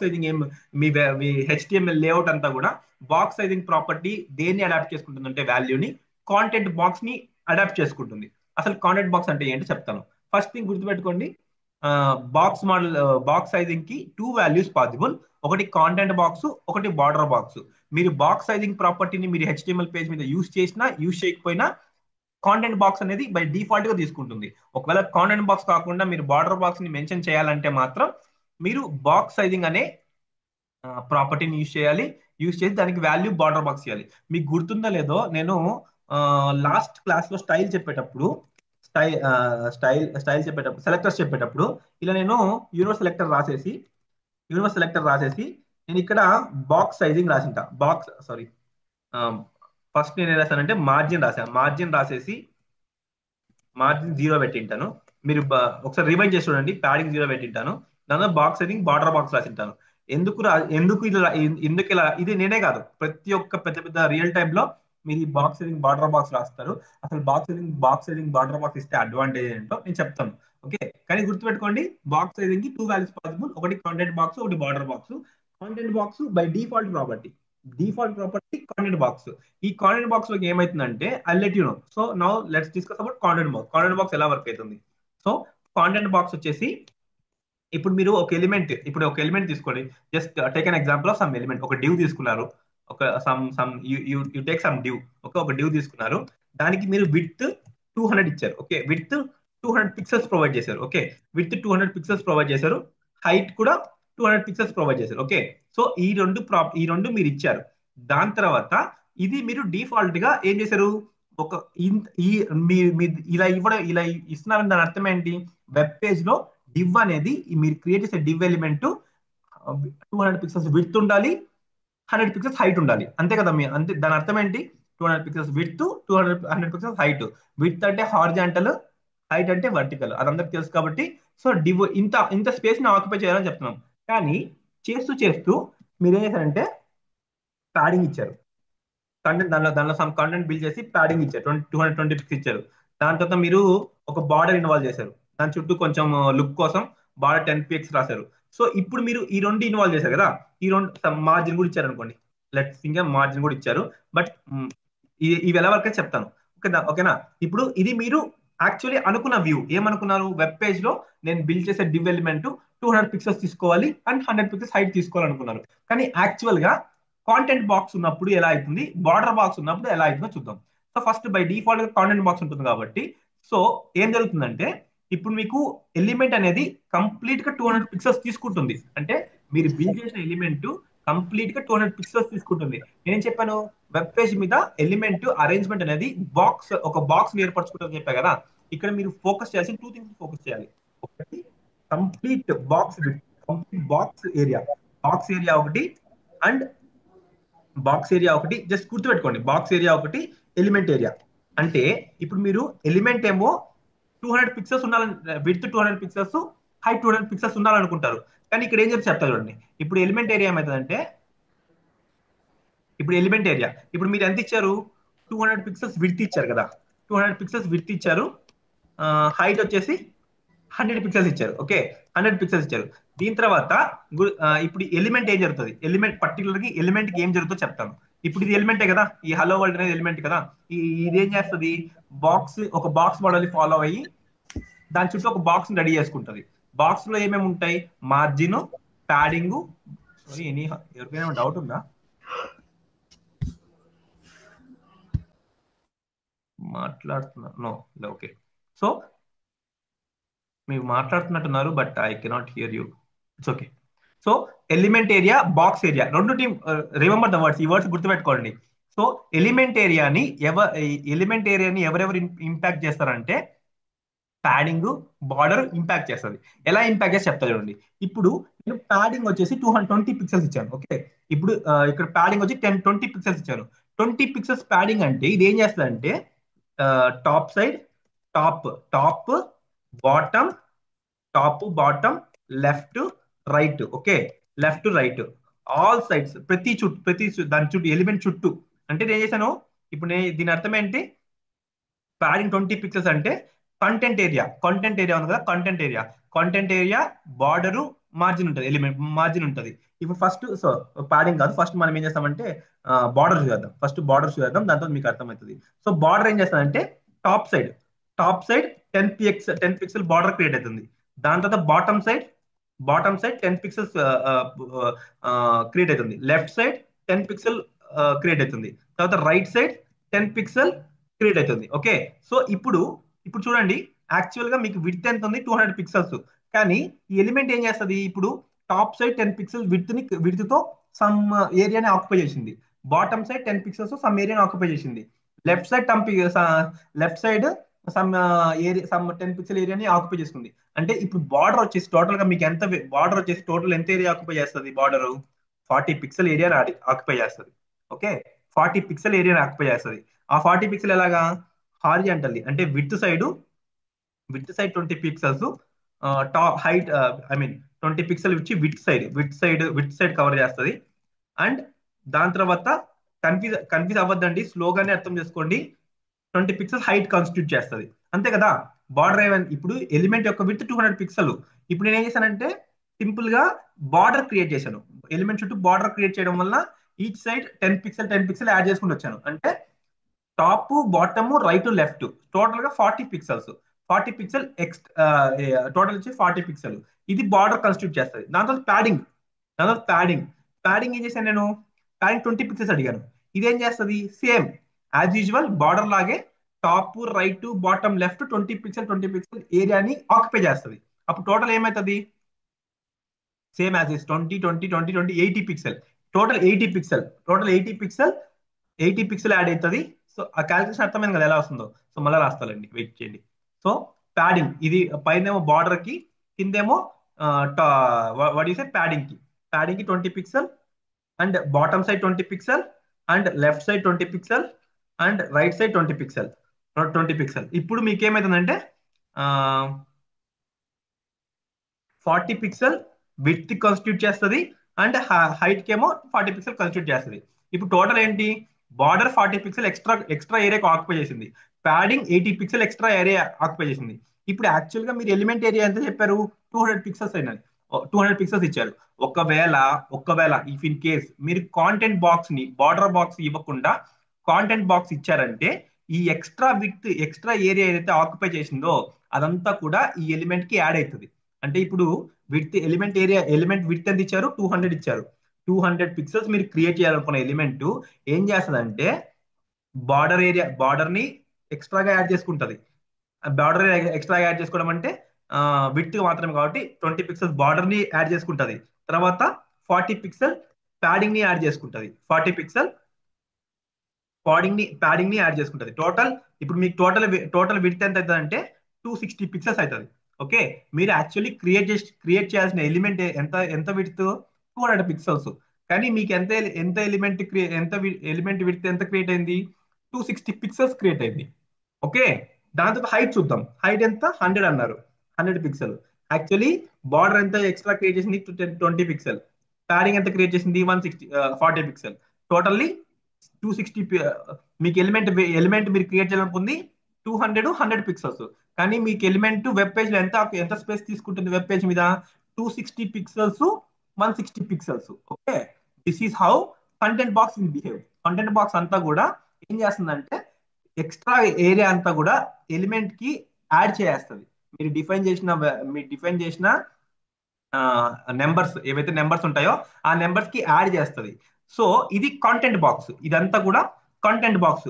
[SPEAKER 1] సైజింగ్ ఏం, మీ హెచ్టిఎంఎల్ లేఅవుట్ అంతా కూడా బాక్స్ సైజింగ్ ప్రాపర్టీ దేన్ని అడాప్ట్ చేసుకుంటుంది అంటే వాల్యూని, కాంటెంట్ బాక్స్ ని అడాప్ట్ చేసుకుంటుంది. అసలు కాంటెంట్ బాక్స్ అంటే ఏంటి చెప్తాను. ఫస్ట్ థింగ్ గుర్తుపెట్టుకోండి, బాక్స్ మోడల్, బాక్స్ సైజింగ్ కి టూ వాల్యూస్ పాసిబుల్. ఒకటి కాంటెంట్ బాక్స్, ఒకటి బార్డర్ బాక్స్. మీరు బాక్స్ సైజింగ్ ప్రాపర్టీని మీరు హెచ్టిఎంఎల్ పేజ్ మీద యూస్ చేసినా యూస్ చేయకపోయినా కాంటెంట్ బాక్స్ అనేది బై డిఫాల్ట్ గా తీసుకుంటుంది. ఒకవేళ కాంటెంట్ బాక్స్ కాకుండా మీరు బార్డర్ బాక్స్ ని మెన్షన్ చేయాలంటే మాత్రం మీరు బాక్స్ సైజింగ్ అనే ప్రాపర్టీని యూజ్ చేయాలి. యూజ్ చేసి దానికి వాల్యూ బార్డర్ బాక్స్ చేయాలి. మీకు గుర్తుందో లేదో, నేను లాస్ట్ క్లాస్ లో స్టైల్ చెప్పేటప్పుడు, సెలెక్టర్స్ చెప్పేటప్పుడు ఇలా నేను యూనివర్స్ సెలెక్టర్ రాసేసి నేను ఇక్కడ బాక్స్ సైజింగ్ రాసింట. బాక్స్ సారీ, ఫస్ట్ నేను ఏం రాశానంటే మార్జిన్ రాశాను. మార్జిన్ జీరో పెట్టింటాను. మీరు ఒకసారి రివైండ్ చేసి చూడండి, ప్యాడింగ్ జీరో పెట్టింటాను. దానిలో బాక్స్ సైజింగ్ బార్డర్ బాక్స్ రాసింటాను. ఎందుకు ఎందుకు ఇలా, ఇది నేనే కాదు, ప్రతి ఒక్క పెద్ద పెద్ద రియల్ టైమ్ లో మీరు ఈ బాక్స్ సైజింగ్ బార్డర్ బాక్స్ రాస్తారు. అసలు బాక్స్ సైజింగ్ బార్డర్ బాక్స్ ఇస్తే అడ్వాంటేజ్ ఏంటో నేను చెప్తాను. ఓకే, కానీ గుర్తుపెట్టుకోండి, బాక్స్ సైజింగ్ కి టూ వాల్యూస్ పాసిబుల్, ఒకటి కాంటెంట్ బాక్స్, ఒకటి border box. Content box by default property content box. ఈ కాంటెంట్ బాక్స్ లోకి ఏమైతుందంటే I let you no. So now let's discuss about content box ఎలా వర్క్ అవుతుంది. సో కాంటెంట్ బాక్స్ వచ్చేసి, ఇప్పుడు ఒక ఎలిమెంట్ తీసుకోండి. Just take an example of some element. ఒక డ్యూ తీసుకున్నారు. ఒక some some you take some due. ఒక డ్యూ తీసుకున్నారు. దానికి మీరు విడ్త్ 200 ఇచ్చారు. ఓకే, విడ్త్ 200 పిక్సెల్స్ ప్రొవైడ్ చేశారు. ఓకే, విడ్త్ 200 పిక్సెల్స్ ప్రొవైడ్ చేశారు. హైట్ కూడా 200 పిక్సెల్స్ ప్రొవైడ్ చేశారు. ఓకే, సో ఈ రెండు మీరు ఇచ్చారు. దాని తర్వాత ఇది మీరు డిఫాల్ట్ గా ఏం చేశారు, ఒక ఇన్- ఈ ఇలా ఇస్తున్నారని దాని అర్థం ఏంటి? వెబ్ పేజ్ లో డివ్ అనేది, మీరు క్రియేట్ చేసే డివ్ ఎలిమెంట్ 200 పిక్సెల్స్ విడ్త్ ఉండాలి, 100 పిక్సెల్స్ హైట్ ఉండాలి. అంతే కదా? అంతే, దాని అర్థం ఏంటి? 200 pixels width, 100 pixels height. Width అంటే హార్జాంటల్, హైట్ అంటే వర్టికల్, అది అందరికి తెలుసు కాబట్టి. సో ఇంత ఇంత స్పేస్ ని ఆక్యుపై చేయాలని చెప్తున్నాం. కానీ చేస్తూ చేస్తూ మీరు ఏం చేశారంటే ప్యాడింగ్ ఇచ్చారు. దానిలో సమ్ కంటెంట్ బిల్డ్ చేసి ప్యాడింగ్ ఇచ్చారు, 220 పిక్స్ ఇచ్చారు. దాని తర్వాత మీరు ఒక బార్డర్ ఇన్వాల్వ్ చేశారు. దాని చుట్టూ కొంచెం లుక్ కోసం బార్డర్ 10 పిక్స్ రాశారు. సో ఇప్పుడు మీరు ఈ రెండు ఇన్వాల్వ్ చేశారు కదా, ఈ రెండు మార్జిన్ కూడా ఇచ్చారు అనుకోండి. లెట్స్ థింక్ మార్జిన్ కూడా ఇచ్చారు. బట్ ఇవి ఎలా వరకు చెప్తాను. ఓకేనా? ఇప్పుడు ఇది మీరు యాక్చువల్లీ అనుకున్న వ్యూ. ఏమనుకున్నారు? వెబ్ పేజ్ లో నేను బిల్డ్ చేసే డివ్ ఎలిమెంట్ 200 పిక్సెల్స్ తీసుకోవాలి అండ్ 100 పిక్సెల్స్ హైట్ తీసుకోవాలనుకున్నారు. కానీ యాక్చువల్ గా కాంటెంట్ బాక్స్ ఉన్నప్పుడు ఎలా అవుతుంది, బార్డర్ బాక్స్ ఉన్నప్పుడు ఎలా అవుతుందో చూద్దాం. సో ఫస్ట్ బై డిఫాల్ట్ గా కాంటెంట్ బాక్స్ ఉంటుంది కాబట్టి, సో ఏం జరుగుతుందంటే ఇప్పుడు మీకు ఎలిమెంట్ అనేది కంప్లీట్ గా 200 పిక్సెల్స్ తీసుకుంటుంది. అంటే మీరు బిల్డ్ చేసిన ఎలిమెంట్ కంప్లీట్ గా 200 పిక్సెల్స్ తీసుకుంటుంది. నేనేం చెప్పాను? వెబ్ పేజ్ మీద ఎలిమెంట్ అరేంజ్మెంట్ అనేది ఒక బాక్స్ ఏర్పరచుకుంటుందని చెప్పా కదా. ఇక్కడ మీరు ఫోకస్ చేయాల్సిన టూ థింగ్స్ ఫోకస్ చేయాలి. ఒకటి కంప్లీట్ బాక్స్ ఏరియా ఒకటి, అండ్ జస్ట్ గుర్తుపెట్టుకోండి, బాక్స్ ఏరియా ఒకటి, ఎలిమెంట్ ఏరియా. అంటే ఇప్పుడు మీరు ఎలిమెంట్ ఏమో 200 పిక్సెల్స్ ఉండాలని, విడ్త్ 200 పిక్సెల్స్, హైట్ 200 పిక్సెల్స్ ఉండాలనుకుంటారు. కానీ ఇక్కడ ఏం చెప్పి చెప్తా చూడండి. ఇప్పుడు ఎలిమెంట్ ఏరియా ఏమవుతుందంటే, ఇప్పుడు మీరు ఎంత ఇచ్చారు? 200 పిక్సెల్స్ విడ్త్ ఇచ్చారు కదా. 200 పిక్సెల్స్ విడ్త్ ఇచ్చారు. హైట్ వచ్చేసి 100 పిక్సెల్స్ ఇచ్చారు. ఓకే, 100 పిక్సెల్స్ ఇచ్చారు. దీని తర్వాత ఇప్పుడు ఎలిమెంట్ ఏం జరుగుతుంది, పర్టికులర్ గా ఎలిమెంట్ కి ఏం జరుగుతుందో చెప్తాను. ఇప్పుడు ఇది ఎలిమెంటే కదా, ఈ హలో వరల్డ్ అనేది ఎలిమెంట్ కదా. ఇది ఏం చేస్తుంది? ఒక బాక్స్ మోడల్ ఫాలో అయ్యి దాని చుట్టూ ఒక బాక్స్ రెడీ చేసుకుంటది. బాక్స్ లో ఏమేమి ఉంటాయి? Margin, padding. సారీ, ఎవరికైనా డౌట్ ఉందా? మాట్లాడుతున్నా? నో. ఓకే, సో మీరు మాట్లాడుతున్నట్టున్నారు, but I cannot hear you. It's okay. So element area, box area, రెండు టీమ్, రిమెంబర్ ద వర్డ్స్, ఈ వర్డ్స్ గుర్తుపెట్టుకోండి. సో ఎలిమెంట్ ఏరియాని ఎవరెవరు ఇంపాక్ట్ చేస్తారంటే ప్యాడింగ్, బార్డర్ ఇంపాక్ట్ చేస్తుంది. ఎలా ఇంపాక్ట్ చేసి చెప్తా చూడండి. ఇప్పుడు నేను ప్యాడింగ్ వచ్చేసి 220 పిక్సెల్స్ ఇచ్చాను. ఓకే, ఇప్పుడు ఇక్కడ ప్యాడింగ్ వచ్చి 20 పిక్సెల్స్ ఇచ్చాను. 20 పిక్సెల్స్ ప్యాడింగ్ అంటే ఇది ఏం చేస్తుందంటే top side, top top bottom, top bottom, left right, okay, left right, all sides, దాని చుట్టూ ఎలిమెంట్ చుట్టూ. అంటే నేను ఏం చేశాను, ఇప్పుడు నేను దీని అర్థం ఏంటి, ప్యాడింగ్ 20 పిక్సెల్స్ అంటే కంటెంట్ ఏరియా ఉంది కదా, కంటెంట్ ఏరియా బార్డరు మార్జిన్ ఉంటుంది, ఎలిమెంట్ మార్జిన్ ఉంటుంది. ఇప్పుడు ఫస్ట్ సో ప్యాడింగ్ కాదు, ఫస్ట్ మనం ఏం చేస్తామంటే బార్డర్ చూద్దాం, ఫస్ట్ బార్డర్ చూద్దాం, దాంతో మీకు అర్థమవుతుంది. సో బార్డర్ ఏం చేస్తానంటే top side top side 10 pixel border create అవుతుంది. దాని తర్వాత బాటమ్ సైడ్ 10 పిక్సెల్స్ క్రియేట్ అవుతుంది. లెఫ్ట్ సైడ్ 10 పిక్సెల్ క్రియేట్ అవుతుంది. తర్వాత రైట్ సైడ్ 10 పిక్సెల్ క్రియేట్ అవుతుంది. ఓకే, సో ఇప్పుడు చూడండి, యాక్చువల్ గా మీకు విడ్త్ ఎంత ఉంది, 200 పిక్సెల్స్. కానీ ఈ ఎలిమెంట్ ఏం చేస్తుంది, ఇప్పుడు టాప్ సైడ్ 10 పిక్సెల్ విడ్త్ తో సమ్ ఏరియాని ఆక్యుపై చేసింది. బాటమ్ సైడ్ 10 పిక్సెల్స్ సమ్ ఏరియాని ఆక్యుపై చేసింది. Left side left side some area, some 10 pixel ఏరియాని ఆక్యుపై చేసుకుంది. అంటే ఇప్పుడు బార్డర్ వచ్చేసి టోటల్ గా మీకు ఎంత, బార్డర్ వచ్చేసి టోటల్ ఎంత ఏరియా ఆక్యుపై చేస్తుంది, బార్డర్ 40 పిక్సెల్ ఏరియాని ఆక్యుపై చేస్తుంది. ఓకే, 40 పిక్సెల్ ఏరియాని ఆక్యుపై చేస్తుంది. ఆ 40 పిక్సెల్ ఎలాగా, హారిజాంటల్లీ అంటే with side 20 pixels, top height, I mean 20 pixel వచ్చి విత్ సైడ్ కవర్ చేస్తుంది. అండ్ దాని తర్వాత కన్ఫ్యూజ్ అవ్వద్దండి, స్లోగానే అర్థం చేసుకోండి. 20 పిక్సెల్స్ హైట్ కాన్స్టిట్యూట్ చేస్తుంది, అంతే కదా. బార్డర్ ఇప్పుడు ఎలిమెంట్ యొక్క విత్ 200 పిక్సెల్. ఇప్పుడు నేను ఏం చేశానంటే సింపుల్ గా బార్డర్ క్రియేట్ చేశాను. ఎలిమెంట్ చుట్టూ బార్డర్ క్రియేట్ చేయడం వల్ల ఈచ్ సైడ్ 10 పిక్సెల్ యాడ్ చేసుకుంటూ వచ్చాను. అంటే top bottom right left total గా 40 పిక్సెల్స్. 40 పిక్సెల్ టోటల్ వచ్చి 40 పిక్సెల్. ఇది బార్డర్ కన్స్టిట్యూట్ చేస్తుంది. దాని తర్వాత ప్యాడింగ్ ఏం చేశాను నేను, ప్యాడింగ్ 20 పిక్సెల్స్ అడిగాను. ఇదేం చేస్తుంది, సేమ్ యాజ్ యూజువల్ బార్డర్ లాగే top right bottom left 20 pixel ఏరియాని ఆక్యుపై చేస్తుంది. అప్పుడు టోటల్ ఏమవుతుంది, same as is 20 20 20 20 80 pixel, total 80 pixel add అవుతుంది. సో ఆ క్యాలిక్యులేషన్ అర్థమైంది కదా ఎలా వస్తుందో. సో మళ్ళీ రాస్తానండి, వెయిట్ చేయండి. సో ప్యాడింగ్ ఇది పైనేమో బార్డర్ కి, కిందేమో వడిసే ప్యాడింగ్ కి 20 pixel, and bottom side 20 pixel, and left side 20 pixel, and right side 20 pixel. ఇప్పుడు మీకు ఏమైతుందంటే 40 పిక్సెల్ విడ్త్ కాన్స్టిట్యూట్ చేస్తుంది, అండ్ హైట్ కేమో 40 పిక్సెల్ కాన్స్టిట్యూట్ చేస్తుంది. ఇప్పుడు టోటల్ ఏంటి, border 40 pixel extra area occupy చేసింది, padding 80 pixel extra area occupy చేసింది. ఇప్పుడు యాక్చువల్ గా మీరు ఎలిమెంట్ ఏరియా ఎంత చెప్పారు, 200 పిక్సెల్స్ అయినది, 200 పిక్సెల్స్ ఇచ్చారు. ఒకవేళ ఇఫ్ ఇన్ కేస్ మీరు కాంటెంట్ బాక్స్ ని బార్డర్ బాక్స్ ఇవ్వకుండా కాంటెంట్ బాక్స్ ఇచ్చారంటే ఈ ఎక్స్ట్రా ఏరియా ఏదైతే ఆక్యుపై చేసిందో అదంతా కూడా ఈ ఎలిమెంట్ కి యాడ్ అవుతుంది. అంటే ఇప్పుడు ఎలిమెంట్ విడ్త్ ఎంత ఇచ్చారు, 200 ఇచ్చారు. 200 పిక్సెల్స్ మీరు క్రియేట్ చేయాలనుకున్న ఎలిమెంట్ ఏం చేస్తుందంటే బార్డర్ ని ఎక్స్ట్రాగా యాడ్ చేసుకుంటది. బార్డర్ ఎక్స్ట్రా యాడ్ చేసుకోవడం అంటే విడ్త్ మాత్రమే, కాబట్టి 20 పిక్సెల్స్ బార్డర్ ని యాడ్ చేసుకుంటది. తర్వాత 40 పిక్సెల్ ప్యాడింగ్ ని యాడ్ చేసుకుంటది. 40 పిక్సెల్ ప్యాడింగ్ ని యాడ్ చేసుకుంటది. ఇప్పుడు మీకు టోటల్ విడ్త్ ఎంత అవుతుంది అంటే 260 పిక్సెల్స్ అవుతుంది. ఓకే, మీరు యాక్చువల్లీ క్రియేట్ చేయాల్సిన ఎలిమెంట్ ఎంత విడ్త్, 200 పిక్సెల్స్. కానీ మీకు ఎంత ఎలిమెంట్ విడ్త్ ఎంత క్రియేట్ అయింది, 260 పిక్సెల్స్ క్రియేట్ అయింది. ఓకే, దాంతో హైట్ చూద్దాం. హైట్ ఎంత, 100 అన్నారు, 100 పిక్సెల్. యాక్చువల్లీ బార్డర్ ఎంత ఎక్స్ట్రా క్రియేట్ చేసింది, 20 పిక్సెల్. ప్యాడింగ్ ఎంత క్రియేట్ చేసింది, 40 పిక్సెల్. టోటల్లీ 260. మీకు ఎలిమెంట్ మీరు క్రియేట్ చేయాలనుకుంది 100 పిక్సెల్స్. కానీ మీకు ఎలిమెంట్ వెబ్ పేజ్ లో ఎంత స్పేస్ తీసుకుంటుంది, వెబ్ పేజ్ మీద 260 pixels, 160 pixels. Okay, this is how content box will behave. Content box అంతా కూడా ఏం చేస్తుందంటే ఎక్స్ట్రా ఏరియా అంతా కూడా ఎలిమెంట్ కి యాడ్ చేస్తుంది. మీరు డిఫైన్ చేసిన నెంబర్స్ ఏవైతే నెంబర్స్ ఉంటాయో ఆ నెంబర్స్ కి యాడ్ చేస్తుంది. సో ఇది కాంటెంట్ బాక్స్, ఇదంతా కూడా కాంటెంట్ బాక్స్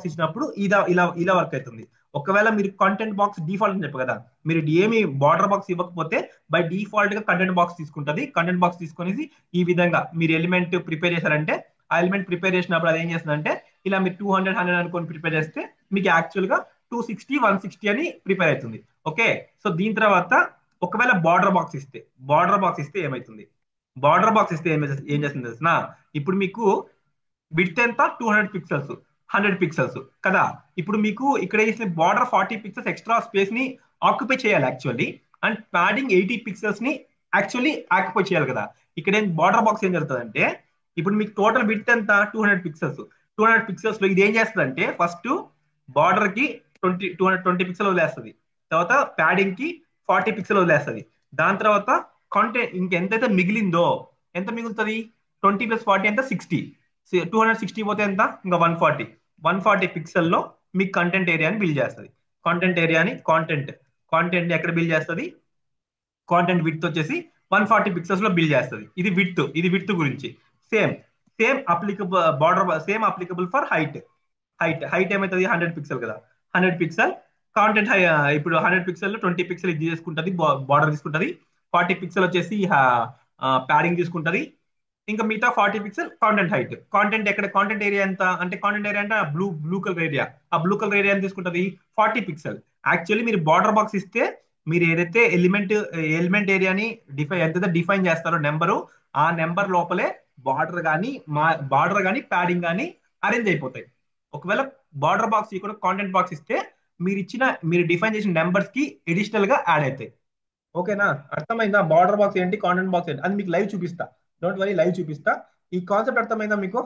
[SPEAKER 1] ఇచ్చినప్పుడు ఇలా వర్క్ అవుతుంది. ఒకవేళ మీరు కంటెంట్ బాక్స్ డిఫాల్ట్ అని చెప్పు కదా, మీరు ఏమి బార్డర్ బాక్స్ ఇవ్వకపోతే బై డిఫాల్ట్ గా కంటెంట్ బాక్స్ తీసుకుంటది. కంటెంట్ బాక్స్ తీసుకొని ఈ విధంగా మీరు ఎలిమెంట్ ప్రిపేర్ చేశారంటే ఆ ఎలిమెంట్ ప్రిపేర్ చేసినప్పుడు అది ఏం చేస్తుందంటే ఇలా మీరు 200 అనుకొని ప్రిపేర్ చేస్తే మీకు యాక్చువల్ గా 260 160 అని ప్రిపేర్ అవుతుంది. ఓకే, సో దీని తర్వాత ఒకవేళ బార్డర్ బాక్స్ ఇస్తే ఏమవుతుంది, ఏం చేస్తుంది తెలిసిన, ఇప్పుడు మీకు విడ్త్ ఎంత 200 పిక్సెల్స్, 100 పిక్సెల్స్ కదా. ఇప్పుడు మీకు ఇక్కడ వేసిన బార్డర్ 40 పిక్సెల్స్ ఎక్స్ట్రా స్పేస్ ని ఆక్యుపై చేయాలి యాక్చువల్లీ, అండ్ ప్యాడింగ్ 80 పిక్సెల్స్ ని యాక్చువల్లీ ఆక్యుపై చేయాలి కదా. ఇక్కడ ఏం బార్డర్ బాక్స్ ఏం జరుగుతుందంటే, ఇప్పుడు మీకు టోటల్ విడ్త్ ఎంత 200 పిక్సెల్స్, 200 పిక్సెల్స్ లో ఇది ఏం చేస్తుందంటే ఫస్ట్ బార్డర్ కి 220 పిక్సెల్ వదిలేస్తుంది, తర్వాత ప్యాడింగ్ కి 40 పిక్సెల్ వదిలేస్తుంది, దాని తర్వాత కాంటెంట్ ఇంకెంతైతే మిగిలిందో, ఎంత మిగులుతుంది 20 + 40 ఎంత 60, 260 పోతే ఎంత ఇంకా 140 పిక్సెల్లో మీకు కంటెంట్ ఏరియాని బిల్డ్ చేస్తుంది. కంటెంట్ ఏరియాని కాంటెంట్ ఎక్కడ బిల్డ్ చేస్తుంది, కాంటెంట్ విడ్త్ వచ్చేసి 140 పిక్సెల్స్ లో బిల్డ్ చేస్తుంది. ఇది విడ్త్ గురించి. Same same applicable border, same applicable for height ఏమవుతుంది 100 పిక్సెల్ కదా, 100 పిక్సెల్ కాంటెంట్ ఇప్పుడు 100 పిక్సెల్ 20 పిక్సెల్ ఇది తీసుకుంటది, బార్డర్ తీసుకుంటది, 40 పిక్సెల్ వచ్చేసి ప్యాడింగ్ తీసుకుంటది, ఇంకా మిగతా 40 పిక్సెల్ కాంటెంట్ ఎక్కడ కాంటెంట్ ఏరియా ఎంత అంటే, కాంటెంట్ ఏరియా అంటే బ్లూ కలర్ ఏరియా, ఆ బ్లూ కలర్ ఏరియా ఎంత తీసుకుంటది 40 పిక్సెల్. యాక్చువల్లీ మీరు బార్డర్ బాక్స్ ఇస్తే మీరు ఏదైతే ఎలిమెంట్ ఏరియాని ఎంతైతే డిఫైన్ చేస్తారో నెంబరు, ఆ నెంబర్ లోపలే బార్డర్ కానీ ప్యాడింగ్ కానీ అరేంజ్ అయిపోతాయి. ఒకవేళ బార్డర్ బాక్స్ కూడా కాంటెంట్ బాక్స్ ఇస్తే మీరు డిఫైన్ చేసిన నెంబర్స్ కి ఎడిషనల్ గా యాడ్ అవుతాయి. ఓకేనా, అర్థమైందా బార్డర్ బాక్స్ ఏంటి కాంటెంట్ బాక్స్ ఏంటి అది మీకు లైవ్ చూపిస్తా. డోంట్ వరీ, లైవ్ చూపిస్తా. ఈ కాన్సెప్ట్ అర్థమైందా మీకు?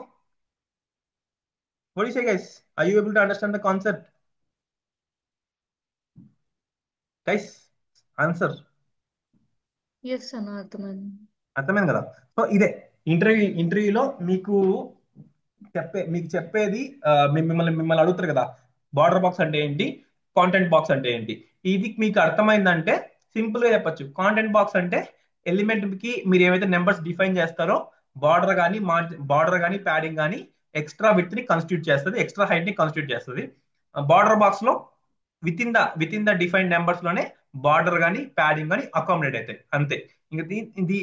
[SPEAKER 1] What you say guys, are you able to understand the concept guys? Answer
[SPEAKER 2] yes అన్న, అర్థమైంది.
[SPEAKER 1] అర్థమైంది కదా. సో ఇదే ఇంటర్వ్యూలో మీకు చెప్పేది, మిమ్మల్ని అడుగుతారు కదా బార్డర్ బాక్స్ అంటే ఏంటి, కాంటెంట్ బాక్స్ అంటే ఏంటి. ఇది మీకు అర్థమైందంటే సింపుల్ గా చెప్పొచ్చు. కాంటెంట్ బాక్స్ అంటే ఎలిమెంట్ కి మీరు ఏవైతే నెంబర్స్ డిఫైన్ చేస్తారో, బార్డర్ కానీ ప్యాడింగ్ కానీ ఎక్స్ట్రా విడ్త్ ని కన్స్టిట్యూట్ చేస్తుంది, ఎక్స్ట్రా హైట్ ని కన్స్టిట్యూట్ చేస్తుంది. బార్డర్ బాక్స్ లో with in the define numbers లోనే బార్డర్ కానీ ప్యాడింగ్ కానీ అకామిడేట్ అవుతాయి అంతే. ఇంకా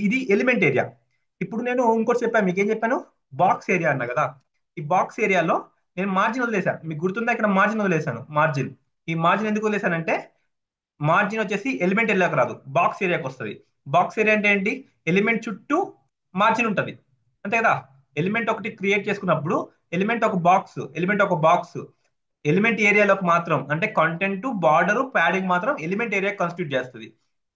[SPEAKER 1] ఇది ఎలిమెంట్ ఏరియా. ఇప్పుడు నేను ఇంకోటి చెప్పాను, మీకు ఏం చెప్పాను, బాక్స్ ఏరియా అన్నా కదా. ఈ బాక్స్ ఏరియాలో నేను మార్జిన్ వదిలేశాను, మీకు గుర్తుందా ఇక్కడ మార్జిన్ వదిలేశాను. ఈ మార్జిన్ ఎందుకు వదిలేశానంటే, మార్జిన్ వచ్చేసి ఎలిమెంట్ ఏరియాకి రాదు, బాక్స్ ఏరియాకి వస్తుంది. బాక్స్ ఏరియా అంటే ఏంటి, ఎలిమెంట్ చుట్టూ మార్జిన్ ఉంటది అంతే కదా. ఎలిమెంట్ ఒకటి క్రియేట్ చేసుకున్నప్పుడు ఎలిమెంట్ ఒక బాక్స్ ఎలిమెంట్ ఏరియాలోకి మాత్రం, అంటే కంటెంట్ బార్డర్ ప్యాడింగ్ మాత్రం ఎలిమెంట్ ఏరియా కాన్స్టిట్యూట్ చేస్తుంది.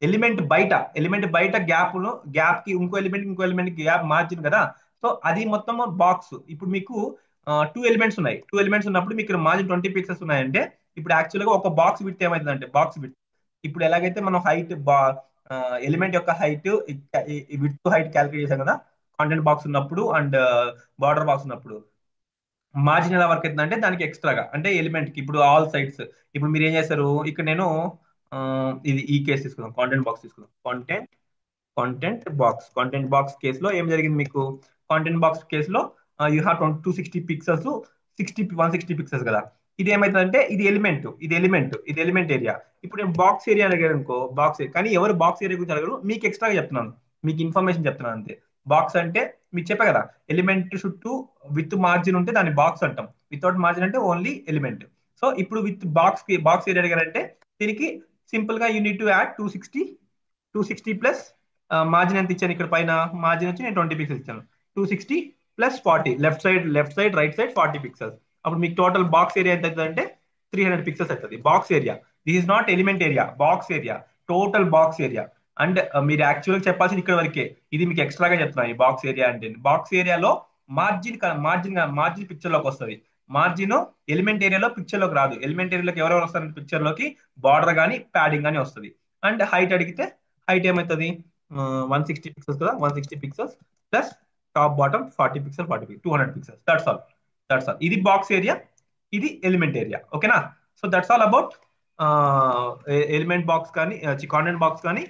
[SPEAKER 1] ఎలిమెంట్ బయట గ్యాప్ కి ఇంకో ఎలిమెంట్ గ్యాప్ మార్జిన్ కదా. సో అది మొత్తం బాక్స్. ఇప్పుడు మీకు 2 ఎలిమెంట్స్ ఉన్నాయి, 2 ఎలిమెంట్స్ ఉన్నప్పుడు మీకు మార్జిన్ 20 పిక్సెల్స్ ఉన్నాయంటే, ఇప్పుడు యాక్చువల్ గా ఒక బాక్స్ విడ్త్ ఏమైందంటే, బాక్స్ విడ్త్ ఇప్పుడు ఎలాగైతే మనం ఎలిమెంట్ యొక్క హైట్ క్యాలిక్యులేట్ చేసాం కదా, కాంటెంట్ బాక్స్ ఉన్నప్పుడు అండ్ బార్డర్ బాక్స్ ఉన్నప్పుడు, మార్జిన్ ఎలా వర్క్ అవుతుంది అంటే దానికి ఎక్స్ట్రాగా, అంటే ఎలిమెంట్ కి ఇప్పుడు ఆల్ సైడ్స్. ఇప్పుడు మీరు ఏం చేస్తారు, ఇక్కడ నేను ఆ, ఇది ఈ కేసు తీసుకుందాం, కాంటెంట్ బాక్స్ తీసుకుందాం. కాంటెంట్ బాక్స్ కేసులో ఏం జరిగింది మీకు, కాంటెంట్ బాక్స్ కేసులో యూ హ్యావ్ 260 పిక్సెల్స్, 160 పిక్సెల్స్ కదా. ఇది ఏమైతుందంటే ఇది ఎలిమెంట్ ఏరియా. ఇప్పుడు నేను బాక్స్ ఏరియా అడిగాను అనుకో, కానీ ఎవరు బాక్స్ ఏరియా గురించి అడగరు, మీకు ఎక్స్ట్రాగా చెప్తున్నాను, మీకు ఇన్ఫర్మేషన్ చెప్తున్నాను అంతే. బాక్స్ అంటే మీకు చెప్పా కదా, ఎలిమెంట్ చుట్టూ విత్ మార్జిన్ ఉంటే దాన్ని బాక్స్ అంటాం, వితౌట్ మార్జిన్ అంటే ఓన్లీ ఎలిమెంట్. సో ఇప్పుడు విత్ బాక్స్ ఏరియా అడిగారంటే, దీనికి సింపుల్ గా unit to add 260 plus margin ఎంత ఇచ్చాను ఇక్కడ పైన, మార్జిన్ వచ్చి నేను 20 పిక్సెల్స్ ఇచ్చాను. 260 plus 40, left side right side 40 pixels. అప్పుడు మీకు టోటల్ బాక్స్ ఏరియా ఎంత అవుతుంది అంటే 300 పిక్సెల్స్ అవుతుంది box area. This is not element area, box area, total box area. And మీరు యాక్చువల్గా చెప్పాల్సింది ఇక్కడ వరకే, ఇది మీకు ఎక్స్ట్రాగా చెప్తున్నాను. ఈ బాక్స్ ఏరియా అంటే, బాక్స్ ఏరియాలో మార్జిన్ పిక్చర్ లోకి వస్తుంది. మార్జిన్ ఎలిమెంట్ ఏరియాలో పిక్చర్ లోకి రాదు. ఎలిమెంట్ ఏరియాలోకి ఎవరెవరు వస్తారు పిక్చర్ లోకి, బార్డర్ కానీ ప్యాడింగ్ కానీ వస్తుంది. అండ్ హైట్ అడిగితే హైట్ ఏమవుతుంది, 160 పిక్సెల్స్ కదా, 160 pixels plus top bottom 40 pixel, 200 pixels. That's all. ఇది బాక్స్ ఏరియా, ఇది ఎలిమెంట్ ఏరియా. ఓకేనా. So that's all about element box కానీ, కాంటెంట్ బాక్స్ కానీ,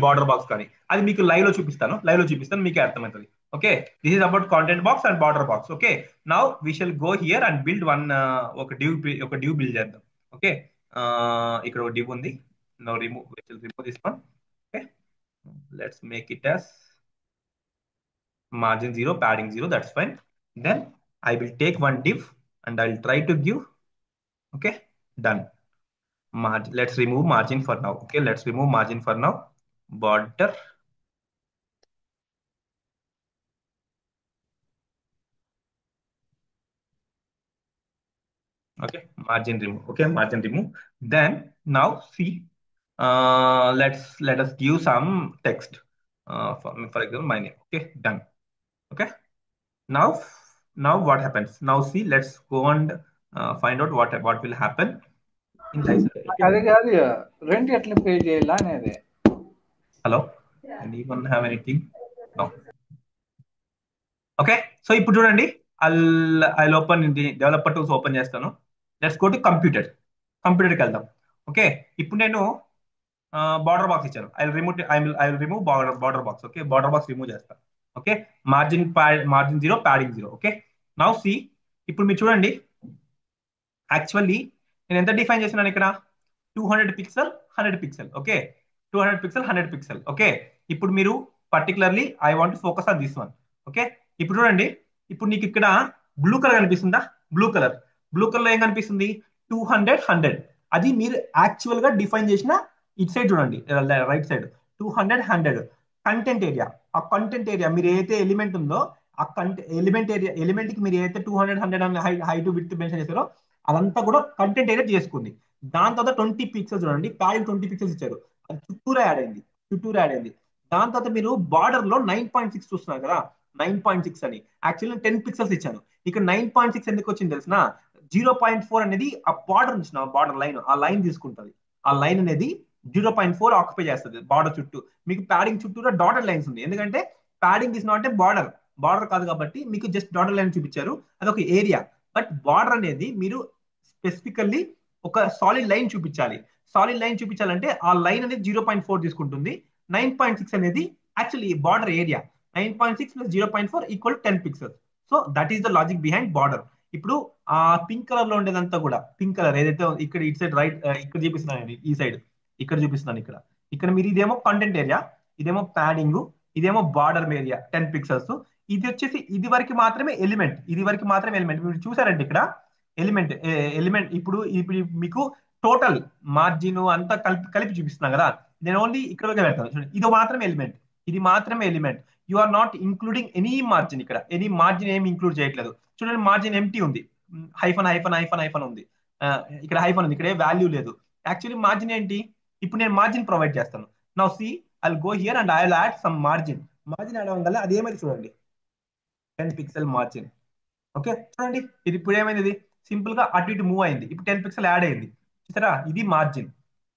[SPEAKER 1] బార్డర్ బాక్స్ కానీ. అది మీకు లైవ్ లో చూపిస్తాను మీకే అర్థమవుతుంది. Okay, this is about content box and border box. Okay, now we shall go here and build ఒక డ్యూ బిల్డ్ చేద్దాం. ఓకే, ఇక్కడ ఒక డ్యూ ఉంది. Now remove this one. Okay, let's make it as margin 0, padding 0. That's fine. Then I will take one div and I'll try to give. Okay, done. Let's remove margin for now. Okay, let's remove margin for now. Border Okay, margin remove. Okay, margin remove. Then now see, let us give some text. For example, my name. Okay, done. Okay. Now now what happens? Now see, let's go and find out what will happen in live circle. Okay.
[SPEAKER 3] అది కాదు rent ఎట్లా pay చేయాలా అనేది.
[SPEAKER 1] Hello. Anyone have anything? No. Okay, so ఇప్పుడు చూడండి, I open ఇది developer tools open చేస్తాను. Let's go to computer. కంప్యూటర్కి వెళ్దాం. ఓకే, ఇప్పుడు నేను బార్డర్ బాక్స్ ఇచ్చాను. I will remove border box. Okay, border box remove చేస్తాను. Okay, margin zero, padding zero. Okay, now see, ఇప్పుడు మీరు చూడండి, యాక్చువల్లీ నేను ఎంత డిఫైన్ చేస్తున్నాను ఇక్కడ? 200 pixel, 100 pixel. Okay, 200 pixel, 100 pixel. Okay, ఇప్పుడు మీరు particularly I want focus on this one. Okay, ఇప్పుడు చూడండి, ఇప్పుడు నీకు ఇక్కడ బ్లూ కలర్ కనిపిస్తుందా? బ్లూ కలర్, బ్లూ కలర్ ఏం కనిపిస్తుంది? 200, 100. అది మీరు యాక్చువల్ గా డిఫైన్ చేసిన ఇటు సైడ్ చూడండి, రైట్ సైడ్ 200, 100 కంటెంట్ ఏరియా. ఆ కంటెంట్ ఏరియా మీరు ఏదైతే ఎలిమెంట్ ఉందో ఆ ఎలిమెంట్ ఏరియా, ఎలిమెంట్ కి మీరు ఏదైతే 200, 100 అని హైట్ విడ్త్ మెన్షన్ చేశారో అదంతా కూడా కంటెంట్ ఏరియా చేసుకుంది. దాని తర్వాత 20 పిక్సెల్స్ చూడండి, ప్యాడింగ్ 20 పిక్సెల్స్ ఇచ్చారు, అది చుట్టూరా యాడ్ అయింది, చుట్టూరా యాడ్ అయింది. దాని తర్వాత మీరు బార్డర్ లో 9.6 చూస్తున్నారు కదా, 9.6 అని యాక్చువల్లీ 10 పిక్సెల్స్ ఇచ్చాను. ఇక్కడ 9.6 ఎందుకు వచ్చింది తెలిసిన? 0.4 అనేది ఆ బార్డర్ నుంచి, బార్డర్ లైన్, ఆ లైన్ తీసుకుంటుంది. ఆ లైన్ అనేది 0.4 ఆక్యుపై చేస్తుంది బార్డర్ చుట్టూ. మీకు ప్యాడింగ్ చుట్టూరా డాటెడ్ లైన్స్ ఉంది, ఎందుకంటే padding is not a border, border కాదు కాబట్టి మీకు జస్ట్ డాటెడ్ లైన్ చూపించారు, అదొక ఏరియా. బట్ బార్డర్ అనేది మీరు స్పెసిఫికల్లీ ఒక సాలిడ్ లైన్ చూపించాలి. సాలిడ్ లైన్ చూపించాలంటే ఆ లైన్ అనేది 0.4 తీసుకుంటుంది. 9.6 అనేది actually border area. 9.6 plus 0.4 equal 10 pixels. So that is the logic behind border. ఇప్పుడు ఆ పింక్ కలర్ లో ఉండేదంతా కూడా, పింక్ కలర్ ఏదైతే ఇక్కడ ఇటు సైడ్ రైట్, ఇక్కడ చూపిస్తున్నాను, ఈ సైడ్ ఇక్కడ చూపిస్తున్నాను, ఇక్కడ ఇక్కడ మీరు ఇదేమో కంటెంట్ ఏరియా, ఇదేమో ప్యాడింగ్, ఇదేమో బార్డర్ ఏరియా 10 పిక్సెల్స్. ఇది వచ్చేసి ఇది వరకు మాత్రమే ఎలిమెంట్, ఇది వరకు మాత్రమే ఎలిమెంట్. మీరు చూసారంటే ఇక్కడ ఎలిమెంట్, ఎలిమెంట్ ఇప్పుడు ఇప్పుడు మీకు టోటల్ మార్జిన్ అంతా కలిపి కలిపి చూపిస్తున్నా కదా, నేను ఓన్లీ ఇక్కడ పెడతాను చూడండి, ఇది మాత్రమే ఎలిమెంట్, ఇది మాత్రమే element. You are not including any margin. ఇక్కడ ఎనీ మార్జిన్ ఏమి ఇంక్లూడ్ చేయట్లేదు. చూడండి, మార్జిన్ ఎంటీ ఉంది, హైఫన్ హైఫన్ హైఫన్ హైఫన్ ఉంది, ఇక్కడ హైఫన్ ఉంది, ఇక్కడ ఏ వాల్యూ లేదు. యాక్చువల్లీ మార్జిన్ ఏంటి? ఇప్పుడు నేను మార్జిన్ ప్రొవైడ్ చేస్తాను. Now see, I will go here and I will add some margin. Margin add అవ్వడం వల్ల అది ఏమైంది చూడండి, 10 పిక్సెల్ మార్జిన్. ఓకే, చూడండి, ఇది ఇప్పుడు ఏమైంది? ఇది సింపుల్ గా అటు ఇటు మూవ్ అయింది, ఇప్పుడు 10 పిక్సెల్ యాడ్ అయింది. చూసారా, ఇది మార్జిన్.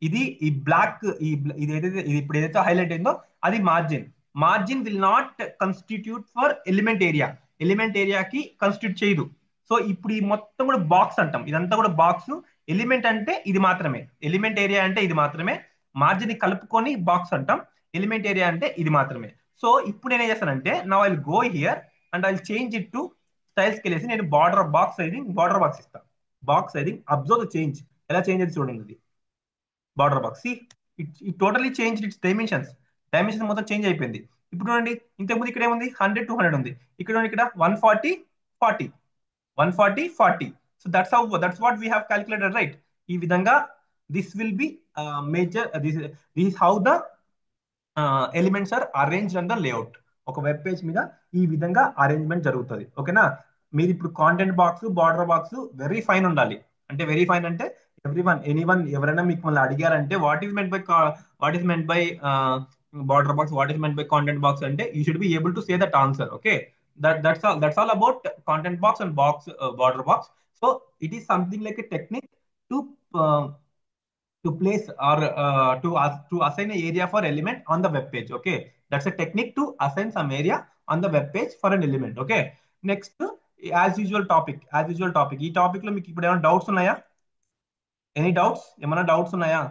[SPEAKER 1] ఇది ఈ బ్లాక్, ఇది ఏదైతే, ఇది ఇప్పుడు ఏదైతే హైలైట్ అయిందో అది margin. Margin will not constitute for element area, element ఏరియాకి కన్స్టిట్యూట్ చేయదు. సో ఇప్పుడు ఈ మొత్తం కూడా బాక్స్ అంటాం, ఇదంతా కూడా బాక్స్. ఎలిమెంట్ అంటే ఇది మాత్రమే, ఎలిమెంట్ ఏరియా అంటే ఇది మాత్రమే, మార్జిన్ కలుపుకొని బాక్స్ అంటాం. ఎలిమెంట్ ఏరియా అంటే ఇది మాత్రమే. సో ఇప్పుడు నేను ఏం చేస్తానంటే, now I will go here and I will change it to స్టైల్స్కి వెళ్ళేసి నేను border box sizing, border box ఇస్తాను. Box sizing, observe the change, ఎలా చేంజ్ అయితే చూడండి. ఇది border box, it totally change its dimensions, dimension మొత్తం చేంజ్ అయిపోయింది. ఇప్పుడు చూడండి, ఇంతకుముందు ఇక్కడ ఏముంది, 100 to 100 ఉంది, ఇక్కడ చూడండి, ఇక్కడ 140, 40, 140, 40. So that's what we have calculated, right? ఈ విధంగా this will be major, this how the elements are arrange on the layout. ఒక వెబ్ పేజ్ మీద ఈ విధంగా అరేంజ్మెంట్ జరుగుతుంది. ఓకేనా? మీరు ఇప్పుడు content box, border box very fine ఉండాలి. అంటే వెరీ ఫైన్ అంటే ఎనీవన్ ఎవరైనా మీకు మళ్ళీ అడిగారంటే what is meant by border box, what is meant by content box అంటే you should be able to say that answer. Okay, that's all about content box and border box. So it is something like a technique to uh, place or to assign an area for element on the web page. Okay, that's a technique to assign some area on the web page for an element. Okay, next, as usual topic ఈ topic లో మీకు ఇప్పుడు ఏమైనా doubts ఉన్నాయా? Any doubts, ఏమైనా doubts ఉన్నాయా?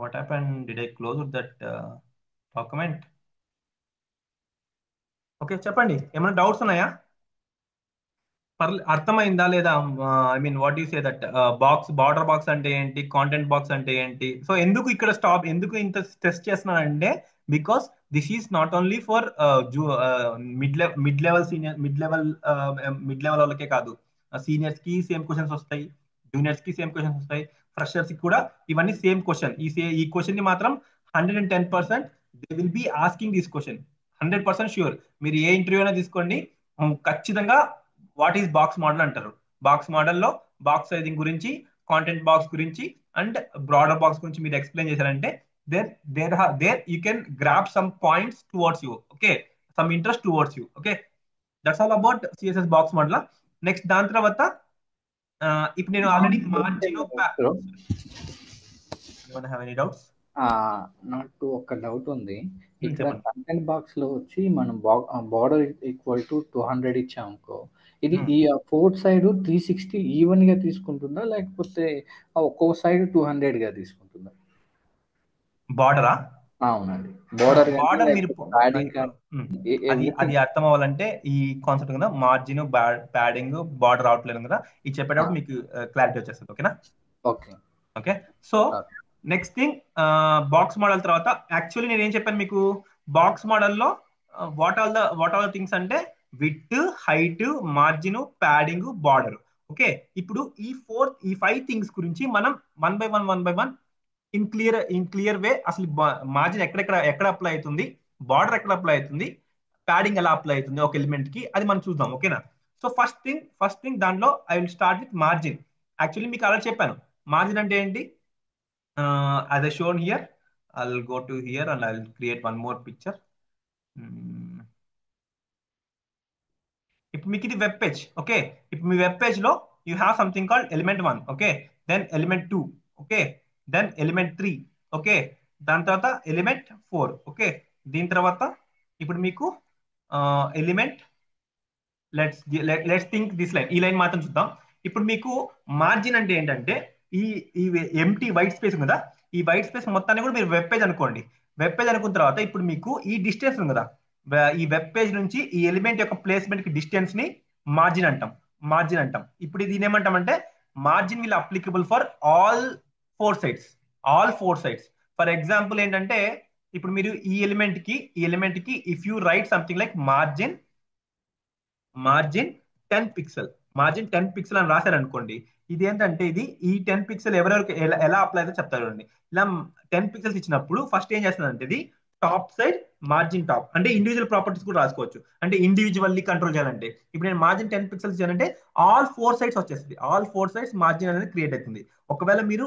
[SPEAKER 1] What happened? Did I close that document? Okay, చెప్పండి, ఏమైనా డౌట్స్ ఉన్నాయా? అర్థమైందా లేదా? I mean what you say that box, border box అంటే ఏంటి, కాంటెంట్ బాక్స్ అంటే ఏంటి? సో ఎందుకు ఇక్కడ స్టాప్, ఎందుకు ఇంత టెస్ట్ చేస్తున్నానంటే, because this is not only for mid level senior, mid level వాళ్ళకే కాదు, సీనియర్స్ కి సేమ్ క్వశ్చన్స్ వస్తాయి, జూనియర్స్ కి సేమ్ క్వశ్చన్స్ వస్తాయి, ఫ్రెషర్స్ కి కూడా ఇవన్నీ సేమ్ క్వశ్చన్. ఈ క్వశ్చన్ ని మాత్రం 110% they will be asking this question. 100% sure. మీరు ఏ ఇంటర్వ్యూ అయినా తీసుకోండి, ఖచ్చితంగా వాట్ ఈస్ బాక్స్ మోడల్ అంటారు. బాక్స్ మోడల్లో బాక్స్ సైజింగ్ గురించి, కాంటెంట్ బాక్స్ గురించి అండ్ బ్రాడర్ బాక్స్ గురించి మీరు ఎక్స్ప్లెయిన్ చేశారంటే there there you can grab some points towards you. Okay, some interest towards you. Okay, that's all about CSS box model. Next దాని తర్వాత ఇప్పుడు నేను already margin have any doubts?
[SPEAKER 3] నాకు ఒక doubt ఉంది. ఇక్కడ
[SPEAKER 1] చెప్పండి.
[SPEAKER 3] కంటెంట్ బాక్స్ లో వచ్చి మనం బార్డర్ ఈక్వల్ టు 200 ఇచ్చామనుకో, ఇది ఈ ఫోర్త్ సైడ్ 360 ఈవెన్ గా తీసుకుంటుందా, లేకపోతే ఒక్కో సైడ్ 200 గా తీసుకుంటుందా?
[SPEAKER 1] బార్డరా?
[SPEAKER 3] అవునండి, బార్డర్
[SPEAKER 1] బార్డర్ మీరు
[SPEAKER 3] ప్యాడింగ్
[SPEAKER 1] అది అర్థం అవ్వాలంటే ఈ కాన్సెప్ట్ కదా, మార్జిన్, ప్యాడింగ్, బార్డర్ అవుట్లైన్ కదా, ఇది చెప్పేటప్పుడు మీకు క్లారిటీ వచ్చేస్తుంది. ఓకేనా?
[SPEAKER 3] Okay.
[SPEAKER 1] Okay, so next thing, box model తర్వాత యాక్చువల్లీ నేను ఏం చెప్పాను మీకు, బాక్స్ మోడల్లో వాట్ ఆల్ ద థింగ్స్ అంటే width, height, margin, padding, border. Okay, ఇప్పుడు ఈ 5 థింగ్స్ గురించి మనం one by one in clear way అసలు మార్జిన్ ఎక్కడ అప్లై అవుతుంది, బార్డర్ ఎక్కడ అప్లై అవుతుంది, ప్యాడింగ్ ఎలా అప్లై అవుతుంది ఒక ఎలిమెంట్ కి, అది మనం చూద్దాం. ఓకేనా? సో ఫస్ట్ థింగ్ దాంట్లో I will start with margin. Actually మీకు అలా చెప్పాను, మార్జిన్ అంటే ఏంటి. As I shown here, I'll go to here and I'll create one more picture. ఇప్పుడు మీకు ఇది వెబ్ పేజ్. ఓకే, ఇప్పుడు మీ వెబ్ పేజ్ లో you have something called element 1. Okay, then element 2. Okay, then element 3. Okay, దాని తర్వాత element 4. Okay, దీని తర్వాత ఇప్పుడు మీకు element let's think this line, ఈ లైన్ మాత్రం చూద్దాం. ఇప్పుడు మీకు మార్జిన్ అంటే ఏంటంటే ఈ ఈ ఎంటీ వైట్ స్పేస్ కదా, ఈ వైట్ స్పేస్ మొత్తాన్ని కూడా మీరు వెబ్ పేజ్ అనుకోండి. వెబ్ పేజ్ అనుకున్న తర్వాత ఇప్పుడు మీకు ఈ డిస్టెన్స్ ఉంది కదా, ఈ వెబ్ పేజ్ నుంచి ఈ ఎలిమెంట్ యొక్క ప్లేస్మెంట్ కి డిస్టెన్స్ ని మార్జిన్ అంటాం. ఇప్పుడు దీని ఏమంటామంటే margin will applicable for all 4 sides. For example ఏంటంటే ఇప్పుడు మీరు ఈ ఎలిమెంట్ కి if you write something like margin 10 pixel, అని రాశారు అనుకోండి. ఇది ఏంటంటే ఈ 10 పిక్సెల్ ఎవరెవరికి ఎలా అప్లై అయితే చెప్తారు అండి. ఇలా 10 పిక్సెల్స్ ఇచ్చినప్పుడు ఫస్ట్ ఏం చేస్తుందంటే ఇది టాప్ సైడ్ మార్జిన్ టాప్, అంటే ఇండివిజువల్ ప్రాపర్టీస్ కూడా రాసుకోవచ్చు. అంటే ఇండివిజువల్లీ కంట్రోల్ చేయాలంటే ఇప్పుడు నేను మార్జిన్ 10 పిక్సెల్స్ ఇచ్చానంటే ఆల్ 4 సైడ్స్ వచ్చేస్తుంది. ఆల్ 4 సైడ్స్ మార్జిన్ అనేది క్రియేట్ అవుతుంది. ఒకవేళ మీరు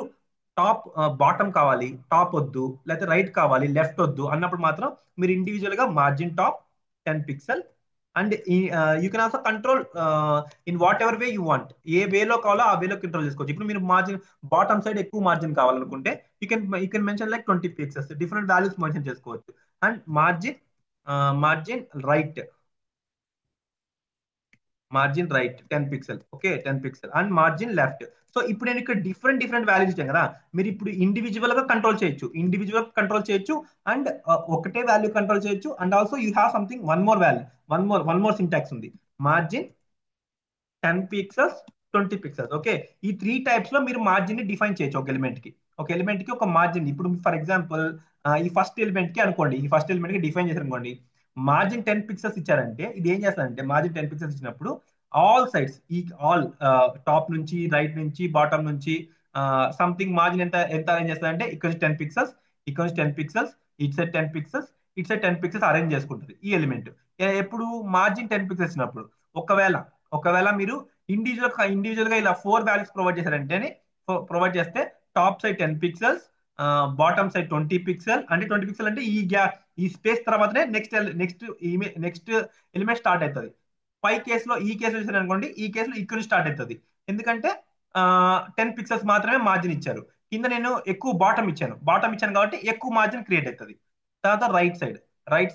[SPEAKER 1] టాప్ బాటమ్ కావాలి, టాప్ వద్దు, లేకపోతే రైట్ కావాలి, లెఫ్ట్ వద్దు అన్నప్పుడు మాత్రం మీరు ఇండివిజువల్ గా margin top 10 pixel and you can also control in whatever way you want. ఏ వేలో కావాలో ఆ వేలో కంట్రోల్ చేసుకోవచ్చు. ఇప్పుడు మీరు మార్జిన్ బాటమ్ సైడ్ ఎక్కువ మార్జిన్ కావాలనుకుంటే you can mention like 20 pixels, different values mention చేసుకోవచ్చు. And margin right 10 pixel. Okay, 10 pixel and margin left. So ఇప్పుడు నేను ఇక్కడ డిఫరెంట్ వాల్యూస్ ఇచ్చాను కదా, మీరు ఇప్పుడు ఇండివిజువల్ గా కంట్రోల్ చేయొచ్చు అండ్ ఒకటే వాల్యూ కంట్రోల్ చేయొచ్చు. And also you have something one more syntax ఉంది, మార్జిన్ 10 పిక్సెల్స్, 20 పిక్సెల్స్. ఓకే, ఈ 3 టైప్స్ లో మీరు మార్జిన్ ని డిఫైన్ చేయొచ్చు. ఒక ఎలిమెంట్ కి ఒక మార్జిన్. ఇప్పుడు ఫర్ ఎగ్జాంపుల్ ఈ ఫస్ట్ ఎలిమెంట్ కి డిఫైన్ చేశారు అనుకోండి, మార్జిన్ 10 పిక్సెల్స్ ఇచ్చారంటే ఇది ఏం చేస్తారంటే మార్జిన్ 10 పిక్సెల్స్ ఇచ్చినప్పుడు ఆల్ సైడ్స్ ఆల్ టాప్ నుంచి, రైట్ నుంచి, బాటమ్ నుంచి సంథింగ్ మార్జిన్ ఎంత అరేంజ్ చేస్తారంటే ఇక్కడ నుంచి 10 పిక్సెల్స్, ఇక్కడ నుంచి 10 pixels, it side 10 pixels, it side 10 pixels arrange చేసుకుంటుంది ఈ ఎలిమెంట్. ఎప్పుడు మార్జిన్ 10 పిక్సెల్స్ ఇచ్చినప్పుడు ఒకవేళ మీరు ఇండివిజువల్ గా ఇలా 4 వాల్యూస్ ప్రొవైడ్ చేస్తే top side 10 pixels, bottom side 20 pixel. అంటే 20 పిక్సెల్ అంటే ఈ స్పేస్ తర్వాతనే నెక్స్ట్ ఎలిమెంట్ స్టార్ట్ అవుతుంది. ఈ కేసులో చూసారు అనుకోండి, ఈ కేసులో ఇక్కడ నుంచి స్టార్ట్ అవుతుంది. ఎందుకంటే 10 పిక్సెల్స్ మాత్రమే మార్జిన్ ఇచ్చారు. కింద నేను ఎక్కువ బాటమ్ ఇచ్చాను కాబట్టి ఎక్కువ మార్జిన్ క్రియేట్ అవుతుంది. తర్వాత right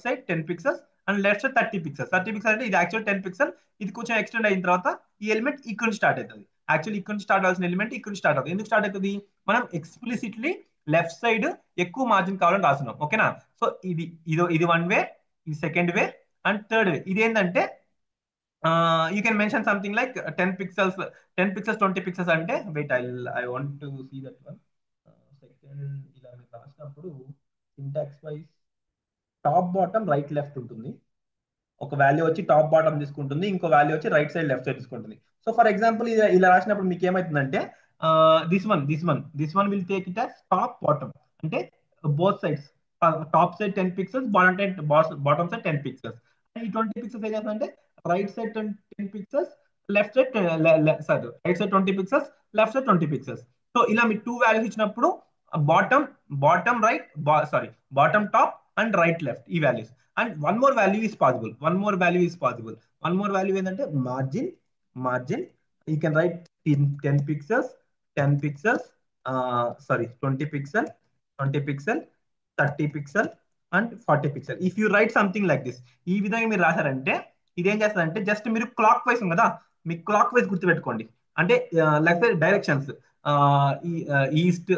[SPEAKER 1] side 10 pixels and left side 30 pixels. అంటే ఇది యాక్చువల్ 10 పిక్సెల్, ఇది కొంచెం ఎక్స్టెండ్ అయిన తర్వాత ఈ ఎలిమెంట్ ఇక్కడ నుంచి స్టార్ట్ అవుతుంది. యాక్చువల్లీ ఇక్కడ నుంచి స్టార్ట్ అవ్వాల్సిన ఎలిమెంట్ ఇక్కడ నుంచి స్టార్ట్ అవుతుంది. ఎందుకు స్టార్ట్ అవుతుంది, మనం ఎక్స్ప్లిసిట్లీ లెఫ్ట్ సైడ్ ఎక్కువ మార్జిన్ కావాలని రాస్తున్నాం. ఓకేనా? సో ఇది వన్ వే, ఇది second way and third way. ఇది ఏంటంటే you can mention something like 10 pixels, 20 pixels. అంటే wait, I want to see that one second. ఇలా రాసినప్పుడు syntax wise top bottom right left ఉంటుంది. ఒక వాల్యూ వచ్చి టాప్ బాటమ్ తీసుకుంటుంది, ఇంకో వాల్యూ వచ్చి రైట్ సైడ్ లెఫ్ట్ సైడ్ తీసుకుంటుంది. సో ఫర్ ఎగ్జాంపుల్ ఇలా రాసినప్పుడు మీకు ఏమవుతుందంటే this one will take it as top bottom, అంటే both sides top side 10 pixels, bottom side 10 pixels. ఈ 20 పిక్సెల్స్ ఏం చేస్తుందంటే right side 10 pixels, left side sorry right side 20 pixels, left side 20 pixels. So ఇలా మీకు టూ వాల్యూస్ ఇచ్చినప్పుడు bottom bottom right sorry bottom top and right left ఈ values. And one more value is possible, one more value ఏంటంటే margin you can write 10 pixels, 10 pixels, sorry 20 pixel, 20 pixel, 30 pixel and 40 pixel. If you write something like this, ఈ విధంగా మీరు రాశారంటే ఇదేం చేస్తుందంటే just మీరు clock wise ఉంది కదా, మీకు క్లాక్ వైజ్ గుర్తుపెట్టుకోండి. అంటే లేకపోతే directions east,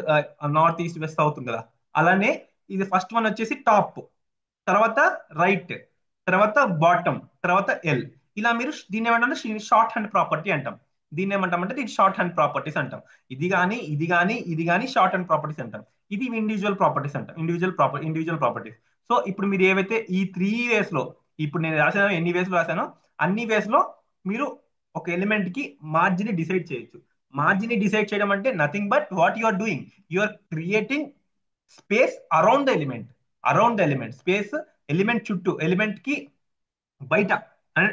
[SPEAKER 1] north, east, west, south ఉంది కదా, అలానే ఇది ఫస్ట్ వన్ వచ్చేసి టాప్, తర్వాత రైట్, తర్వాత బాటమ్, తర్వాత ఎల్. ఇలా మీరు దీన్ని ఏమంటాం, షార్ట్ హ్యాండ్ ప్రాపర్టీ అంటాం. దీన్ని ఏమంటామంటే దీన్ని షార్ట్ హ్యాండ్ ప్రాపర్టీస్ అంటాం. ఇది కానీ షార్ట్ హ్యాండ్ ప్రాపర్టీస్ అంటాం. ఇది ఇండివిజువల్ ప్రాపర్టీస్ అంటాం, ఇండివిజువల్ ప్రాపర్టీస్. సో ఇప్పుడు మీరు ఏవైతే ఈ 3 వేస్ లో, ఇప్పుడు నేను రాశానో ఎన్ని వేస్ లో రాశానో అన్ని వేస్ లో మీరు ఒక ఎలిమెంట్ కి మార్జిన్ ని డిసైడ్ చేయొచ్చు. మార్జిన్ ని డిసైడ్ చేయడం అంటే nothing but what you are doing, you are creating space around the element, space element చుట్టూ, ఎలిమెంట్ కి బయట. And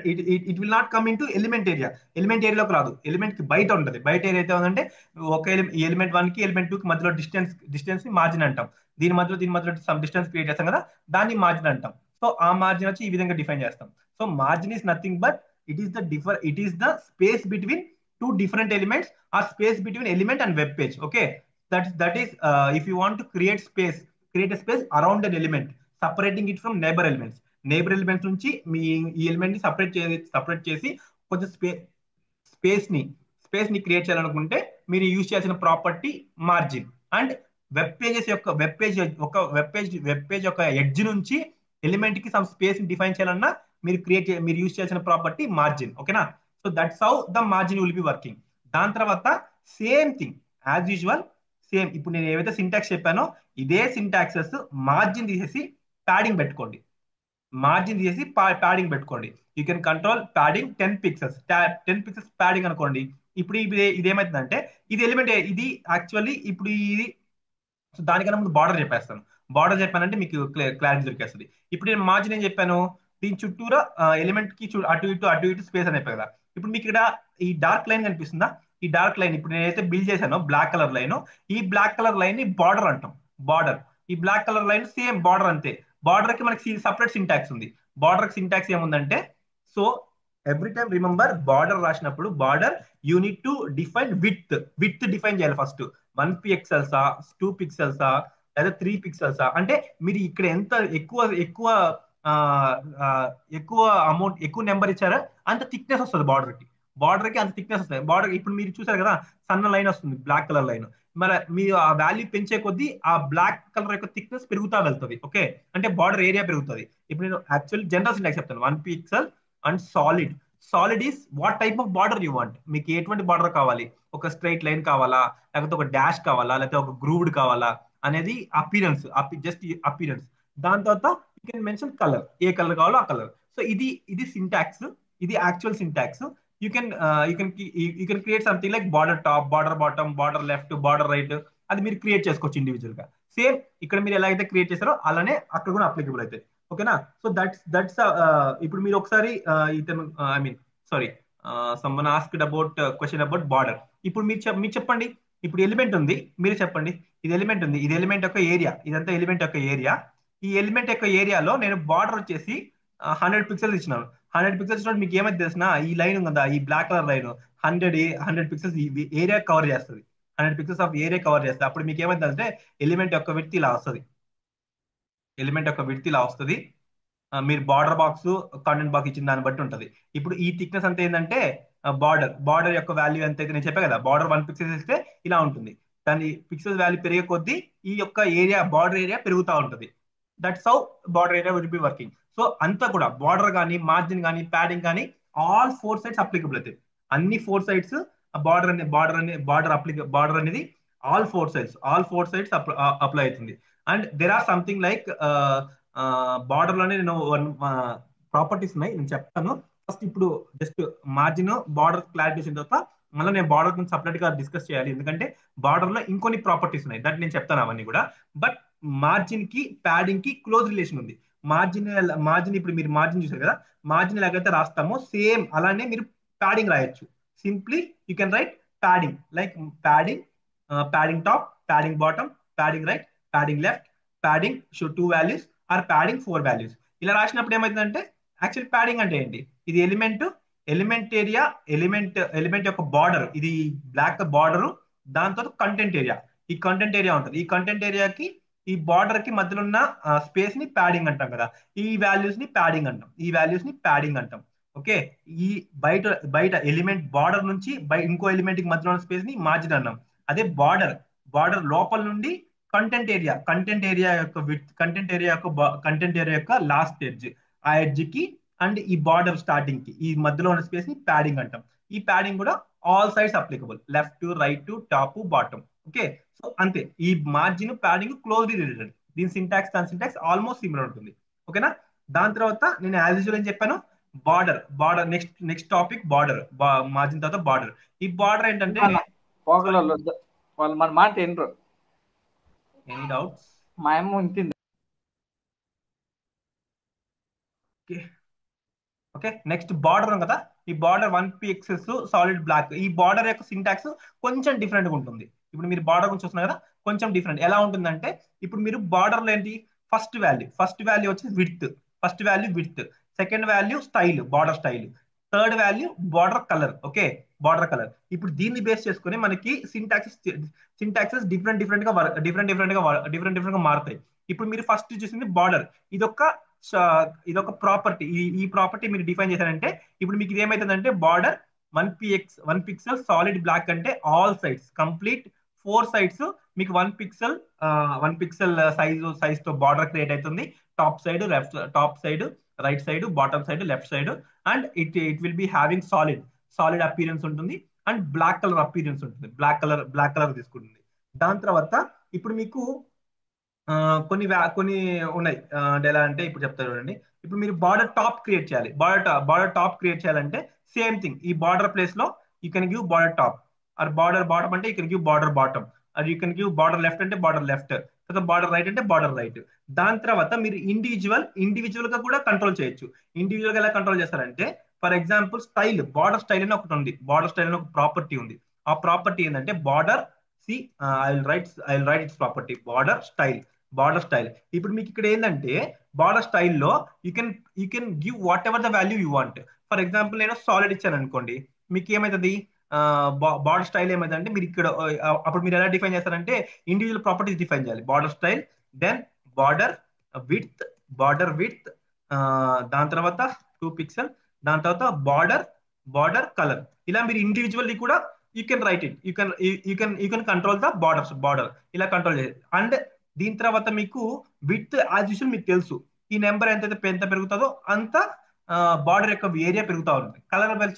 [SPEAKER 1] it will not come in to element ఏరియాలోకి రాదు, ఎలిమెంట్ కి బయట ఉంటుంది. బయట ఏరియా అయితే ఉందంటే ఒక ఎలిమెంట్ 1 కి ఎలిమెంట్ 2 కి మధ్యలో డిస్టెన్స్ ని మార్జిన్ అంటాం. దీని మధ్యలో సమ్ డిస్టెన్స్ క్రియేట్ చేస్తాం కదా, దాన్ని మార్జిన్ అంటాం. సో ఆ మార్జిన్ వచ్చి ఈ విధంగా డిఫైన్ చేస్తాం. So margin is nothing but it is the space between two different elements, or space between element and web page. Okay, that is if you want to create a space around an element, separating it from neighbour elements నుంచి మీ ఈ element ని separate చేసి కొంచెం space ని create చేయాలనుకుంటే మీరు use చేయాల్సిన property margin. And web page యొక్క ఎడ్జ్ నుంచి ఎలిమెంట్ కి సమ్ స్పేస్ ని డిఫైన్ చేయాలన్నా మీరు యూజ్ చేయాల్సిన ప్రాపర్టీ మార్జిన్. ఓకేనా? So that's how the margin will be working. దాని తర్వాత same thing as usual, same ఇప్పుడు నేను ఏవైతే సింటాక్స్ చెప్పానో ఇదే సింటాక్సెస్ మార్జిన్ తీసేసి ప్యాడింగ్ పెట్టుకోండి. You can control padding 10 pixels padding అనుకోండి. ఇప్పుడు ఇదేమైతుందంటే ఇది ఎలిమెంట్, ఇది యాక్చువల్లీ ఇప్పుడు ఇది. సో దానికన్నా ముందు బార్డర్ చెప్పానంటే మీకు క్లారిటీ దొరికేస్తుంది. ఇప్పుడు నేను మార్జిన్ ఏం చెప్పాను, దీని చుట్టూరా ఎలిమెంట్ కి అటు ఇటు స్పేస్ అని చెప్పాను కదా. ఇప్పుడు మీకు ఇక్కడ ఈ డార్క్ లైన్ కనిపిస్తుందా, ఈ డార్క్ లైన్ ఇప్పుడు నేనైతే బిల్డ్ చేశానో బ్లాక్ కలర్ లైన్, ఈ బ్లాక్ కలర్ లైన్ ని బార్డర్ అంటాం. ఈ black colour line same border అంతే. బార్డర్ కి మనకి సపరేట్ సింటాక్స్ ఉంది. బార్డర్ కి సింటాక్స్ ఏముందంటే, so every time remember, border రాసినప్పుడు border you need to define with define చేయాలి ఫస్ట్. 1 పిక్సెల్సా, 2 పిక్సెల్సా, లేదా 3 పిక్సెల్సా. అంటే మీరు ఇక్కడ ఎంత ఎక్కువ అమౌంట్, ఎక్కువ నెంబర్ ఇచ్చారా అంత థిక్నెస్ వస్తుంది బార్డర్ కి అంత థిక్నెస్ వస్తుంది. బార్డర్ ఇప్పుడు మీరు చూసారు కదా, సన్న లైన్ వస్తుంది, బ్లాక్ కలర్ లైన్. మరి మీరు ఆ వాల్యూ పెంచే కొద్దీ ఆ బ్లాక్ కలర్ యొక్క థిక్నెస్ పెరుగుతా వెళ్తుంది. ఓకే, అంటే బార్డర్ ఏరియా పెరుగుతుంది. ఇప్పుడు నేను యాక్చువల్ జనరల్ సింటాక్స్ చెప్తాను. 1 pixel and solid is what type of border you want. మీకు ఎటువంటి బార్డర్ కావాలి, ఒక స్ట్రైట్ లైన్ కావాలా, లేకపోతే ఒక డాష్ కావాలా, లేకపోతే ఒక గ్రూవ్డ్ కావాలా అనేది జస్ట్ అపీరెన్స్. దాని తర్వాత you can mention colour, A colour కావాలో ఆ కలర్. సో ఇది సింటాక్స్, ఇది actual syntax. You can create something like border top, border bottom, border left, border right. అది మీరు క్రియేట్ చేసుకోవచ్చు ఇండివిజువల్ గా. సేమ్ ఇక్కడ మీరు ఎలా అయితే క్రియేట్ చేస్తారో అలానే అక్కడ కూడా అప్లికబుల్ అవుతాయి. ఓకేనా? సో దట్స్ ఇప్పుడు మీరు ఒకసారి ఇతను I mean sorry someone asked about question about border. ఇప్పుడు మీరు చెప్పండి, ఇప్పుడు ఎలిమెంట్ ఉంది, మీరు చెప్పండి. ఇది ఎలిమెంట్ యొక్క ఏరియా, ఇదంతా ఎలిమెంట్ యొక్క ఏరియా. ఈ ఎలిమెంట్ యొక్క ఏరియాలో నేను బార్డర్ వచ్చేసి 100 పిక్సెల్స్ ఇచ్చినాను. 100 పిక్సెల్స్ మీకు ఏమైతే తెలిసిన, ఈ లైన్ కదా, ఈ black colour line 100 pixels area cover చేస్తుంది. 100 పిక్సెల్స్ ఆఫ్ ఏరియా కవర్ చేస్తుంది. అప్పుడు మీకు ఏమైంది అంటే ఎలిమెంట్ యొక్క విడ్త్ ఇలా వస్తుంది. మీరు బార్డర్ బాక్స్, కంటెంట్ బాక్స్ ఇచ్చిన దాన్ని బట్టి ఉంటుంది. ఇప్పుడు ఈ థిక్నెస్ అంతా ఏంటంటే బార్డర్ యొక్క వాల్యూ ఎంత అయితే నేను చెప్పా కదా, బార్డర్ 1 పిక్సెల్స్ ఇస్తే ఇలా ఉంటుంది. దాని పిక్సెల్స్ వాల్యూ పెరిగే కొద్దీ ఈ యొక్క బార్డర్ ఏరియా పెరుగుతూ ఉంటుంది. That's how border area will be working. So అంతా కూడా బార్డర్ కానీ, మార్జిన్ కానీ, ప్యాడింగ్ కానీ ఆల్ 4 సైడ్స్ అప్లికబుల్ అవుతాయి. అన్ని 4 సైడ్స్ బార్డర్ అనేది ఆల్ 4 సైడ్స్ అప్లై అవుతుంది. And there or something like border లోనే నేను ప్రాపర్టీస్ ఉన్నాయి, నేను చెప్తాను. ఫస్ట్ ఇప్పుడు జస్ట్ మార్జిన్, బార్డర్ క్లారిటీ వచ్చిన తర్వాత మళ్ళీ నేను బార్డర్ గురించి సపరేట్ గా డిస్కస్ చేయాలి. ఎందుకంటే బార్డర్ లో ఇంకొన్ని ప్రాపర్టీస్ ఉన్నాయి, దట్ నేను చెప్తాను అవన్నీ కూడా. బట్ మార్జిన్ కి ప్యాడింగ్ కి క్లోజ్ రిలేషన్ ఉంది. మార్జిన్ ఇప్పుడు మీరు మార్జిన్ చూసారు కదా, మార్జిన్ ఎలాగైతే రాస్తామో సేమ్ అలానే మీరు ప్యాడింగ్ రాయొచ్చు. Simply you can write padding like padding, padding top, padding bottom, padding right, padding left, padding show 2 values or padding 4 values. ఇలా రాసినప్పుడు ఏమవుతుందంటే యాక్చువల్ ప్యాడింగ్ అంటే ఏంటి, ఇది ఎలిమెంట్ ఏరియా, ఎలిమెంట్ యొక్క బార్డర్, ఇది బ్లాక్ బార్డర్, దాంతో కంటెంట్ ఏరియా, ఈ కంటెంట్ ఏరియా ఉంటుంది. ఈ కంటెంట్ ఏరియాకి ఈ బార్డర్ కి మధ్యలో ఉన్న స్పేస్ ని ప్యాడింగ్ అంటాం కదా, ఈ వాల్యూస్ ని ప్యాడింగ్ అంటాం, ఈ వాల్యూస్ ని ప్యాడింగ్ అంటాం. ఓకే, ఈ బయట బయట ఎలిమెంట్ బార్డర్ నుంచి ఇంకో ఎలిమెంట్ కి మధ్యలో ఉన్న స్పేస్ ని మార్జిన్ అన్నాం. అదే బార్డర్ లోపల నుండి కంటెంట్ ఏరియా యొక్క విడ్త్, కంటెంట్ ఏరియా యొక్క లాస్ట్ ఎడ్జ్, ఆ ఎడ్జ్ కి అండ్ ఈ బార్డర్ స్టార్టింగ్ కి ఈ మధ్యలో ఉన్న స్పేస్ ని ప్యాడింగ్ అంటాం. ఈ ప్యాడింగ్ కూడా all sides applicable, left, right, top, bottom. Okay, so అంతే, ఈ మార్జిన్ ప్యాడింగ్ క్లోజ్లీ రిలేటెడ్. దీని దాని సింటాక్స్ ఆల్మోస్ట్ సిమిలర్ ఉంటుంది. ఓకేనా. దాని తర్వాత నేను యాజ్ యూజువల్ ఏం చెప్పాను, border next topic border, margin తర్వాత బార్డర్. ఈ బార్డర్ ఏంటంటే
[SPEAKER 3] వాళ్ళు మన మాట ఏంట్రో.
[SPEAKER 1] Any doubts?
[SPEAKER 3] మా అమ్మ ఉంటుంది.
[SPEAKER 1] ఓకే, నెక్స్ట్ బార్డర్ ఉంది కదా, ఈ బార్డర్ 1 pixels సాలిడ్ బ్లాక్. ఈ బార్డర్ యొక్క సింటాక్స్ కొంచెం డిఫరెంట్ గా ఉంటుంది. ఇప్పుడు మీరు బార్డర్ గురించి చూస్తున్నారు కదా, కొంచెం డిఫరెంట్. ఎలా ఉంటుందంటే ఇప్పుడు మీరు బార్డర్ లో ఏంటి, ఫస్ట్ వాల్యూ వచ్చి width, second value style, border style, third value border colour. Okay, border colour. ఇప్పుడు దీన్ని బేస్ చేసుకుని మనకి సింటాక్సెస్ డిఫరెంట్ గా మారుతాయి. ఇప్పుడు మీరు ఫస్ట్ చూసింది బార్డర్, ఇదొక ప్రాపర్టీ. ఈ ప్రాపర్టీ మీరు డిఫైన్ చేశారంటే ఇప్పుడు మీకు ఇది ఏమైతుందంటే బార్డర్ 1 పిక్సెల్ సాలిడ్ బ్లాక్ అంటే ఆల్ సైడ్స్ కంప్లీట్ 4 సైడ్స్ మీకు 1 పిక్సెల్ సైజ్ తో బార్డర్ క్రియేట్ అవుతుంది. Top side right side, bottom side left side, and it will be having solid appearance ఉంటుంది అండ్ బ్లాక్ కలర్ అపీరెన్స్ ఉంటుంది. Black colour తీసుకుంటుంది. దాని తర్వాత ఇప్పుడు మీకు కొన్ని ఉన్నాయి. అంటే ఎలా అంటే ఇప్పుడు చెప్తారు చూడండి. ఇప్పుడు మీరు బార్డర్ టాప్ క్రియేట్ చేయాలి. బార్డర్ టాప్ క్రియేట్ చేయాలంటే సేమ్ థింగ్, ఈ బార్డర్ ప్లేస్ లో you can give border top, or border bottom అంటే you can give border bottom, or you can give border left అంటే బార్డర్ లెఫ్ట్, తర్వాత border right అంటే border right. దాని తర్వాత మీరు ఇండివిజువల్ గా కూడా కంట్రోల్ చేయొచ్చు. ఇండివిజువల్ గా ఎలా కంట్రోల్ చేస్తారంటే ఫర్ ఎగ్జాంపుల్ బార్డర్ స్టైల్ అని ఒకటి ఉంది. బార్డర్ స్టైల్ అని ఒక ప్రాపర్టీ ఉంది. ఆ ప్రాపర్టీ ఏంటంటే border I right it's property border style. ఇప్పుడు మీకు ఇక్కడ ఏంటంటే బార్డర్ స్టైల్లో you can give what ever the value you want. For example నేను సాలిడ్ ఇచ్చాను అనుకోండి, మీకు ఏమైతుంది బార్డర్ స్టైల్ ఏమైందంటే మీరు ఇక్కడ అప్పుడు మీరు ఎలా డిఫైన్ చేస్తారంటే ఇండివిజువల్ ప్రాపర్టీస్ డిఫైన్ చేయాలి. Border style, then border width, దాని తర్వాత 2 పిక్సెల్, దాని తర్వాత బార్డర్ కలర్. ఇలా మీరు ఇండివిజువల్లీ కూడా you can right it, you can control the border ఇలా కంట్రోల్ చేయాలి. అండ్ దీని తర్వాత మీకు విడ్త్ యాజ్ యూజువల్ మీకు తెలుసు, ఈ నెంబర్ ఎంత పెరుగుతుందో అంత బార్డర్ యొక్క ఏరియా పెరుగుతూ ఉంటుంది.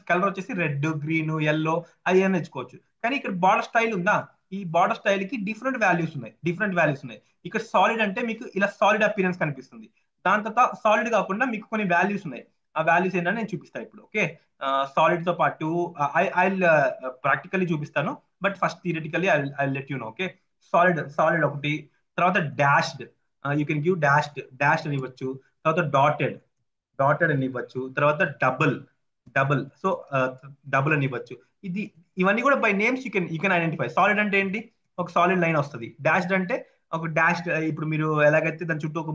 [SPEAKER 1] కలర్ వచ్చేసి రెడ్, గ్రీన్, ఎల్లో అది ఏమైనా తెచ్చుకోవచ్చు. కానీ ఇక్కడ బార్డర్ స్టైల్ ఉందా, ఈ బార్డర్ స్టైల్ కి డిఫరెంట్ వాల్యూస్ ఉన్నాయి. ఇక్కడ సాలిడ్ అంటే మీకు ఇలా సాలిడ్ అపీరెన్స్ కనిపిస్తుంది. దాని తర్వాత సాలిడ్ కాకుండా మీకు కొన్ని వాల్యూస్ ఉన్నాయి. ఆ వాల్యూస్ ఏంటంటే నేను చూపిస్తాను ఇప్పుడు. ఓకే, సాలిడ్ తో పాటు ఐ ప్రాక్టికల్లీ చూపిస్తాను, but first theoretically I let you know. Okay, solid ఒకటి, తర్వాత dashed, you can give dashed అని ఇవ్వచ్చు, తర్వాత డాటెడ్ అని ఇవ్వచ్చు, తర్వాత డబుల్ అని ఇవ్వచ్చు. ఇవన్నీ కూడా by names you can identify. Solid అంటే ఏంటి, ఒక సాలిడ్ లైన్ వస్తుంది. డాష్డ్ అంటే ఒక డాష్, ఇప్పుడు మీరు ఎలాగైతే దాని చుట్టూ ఒక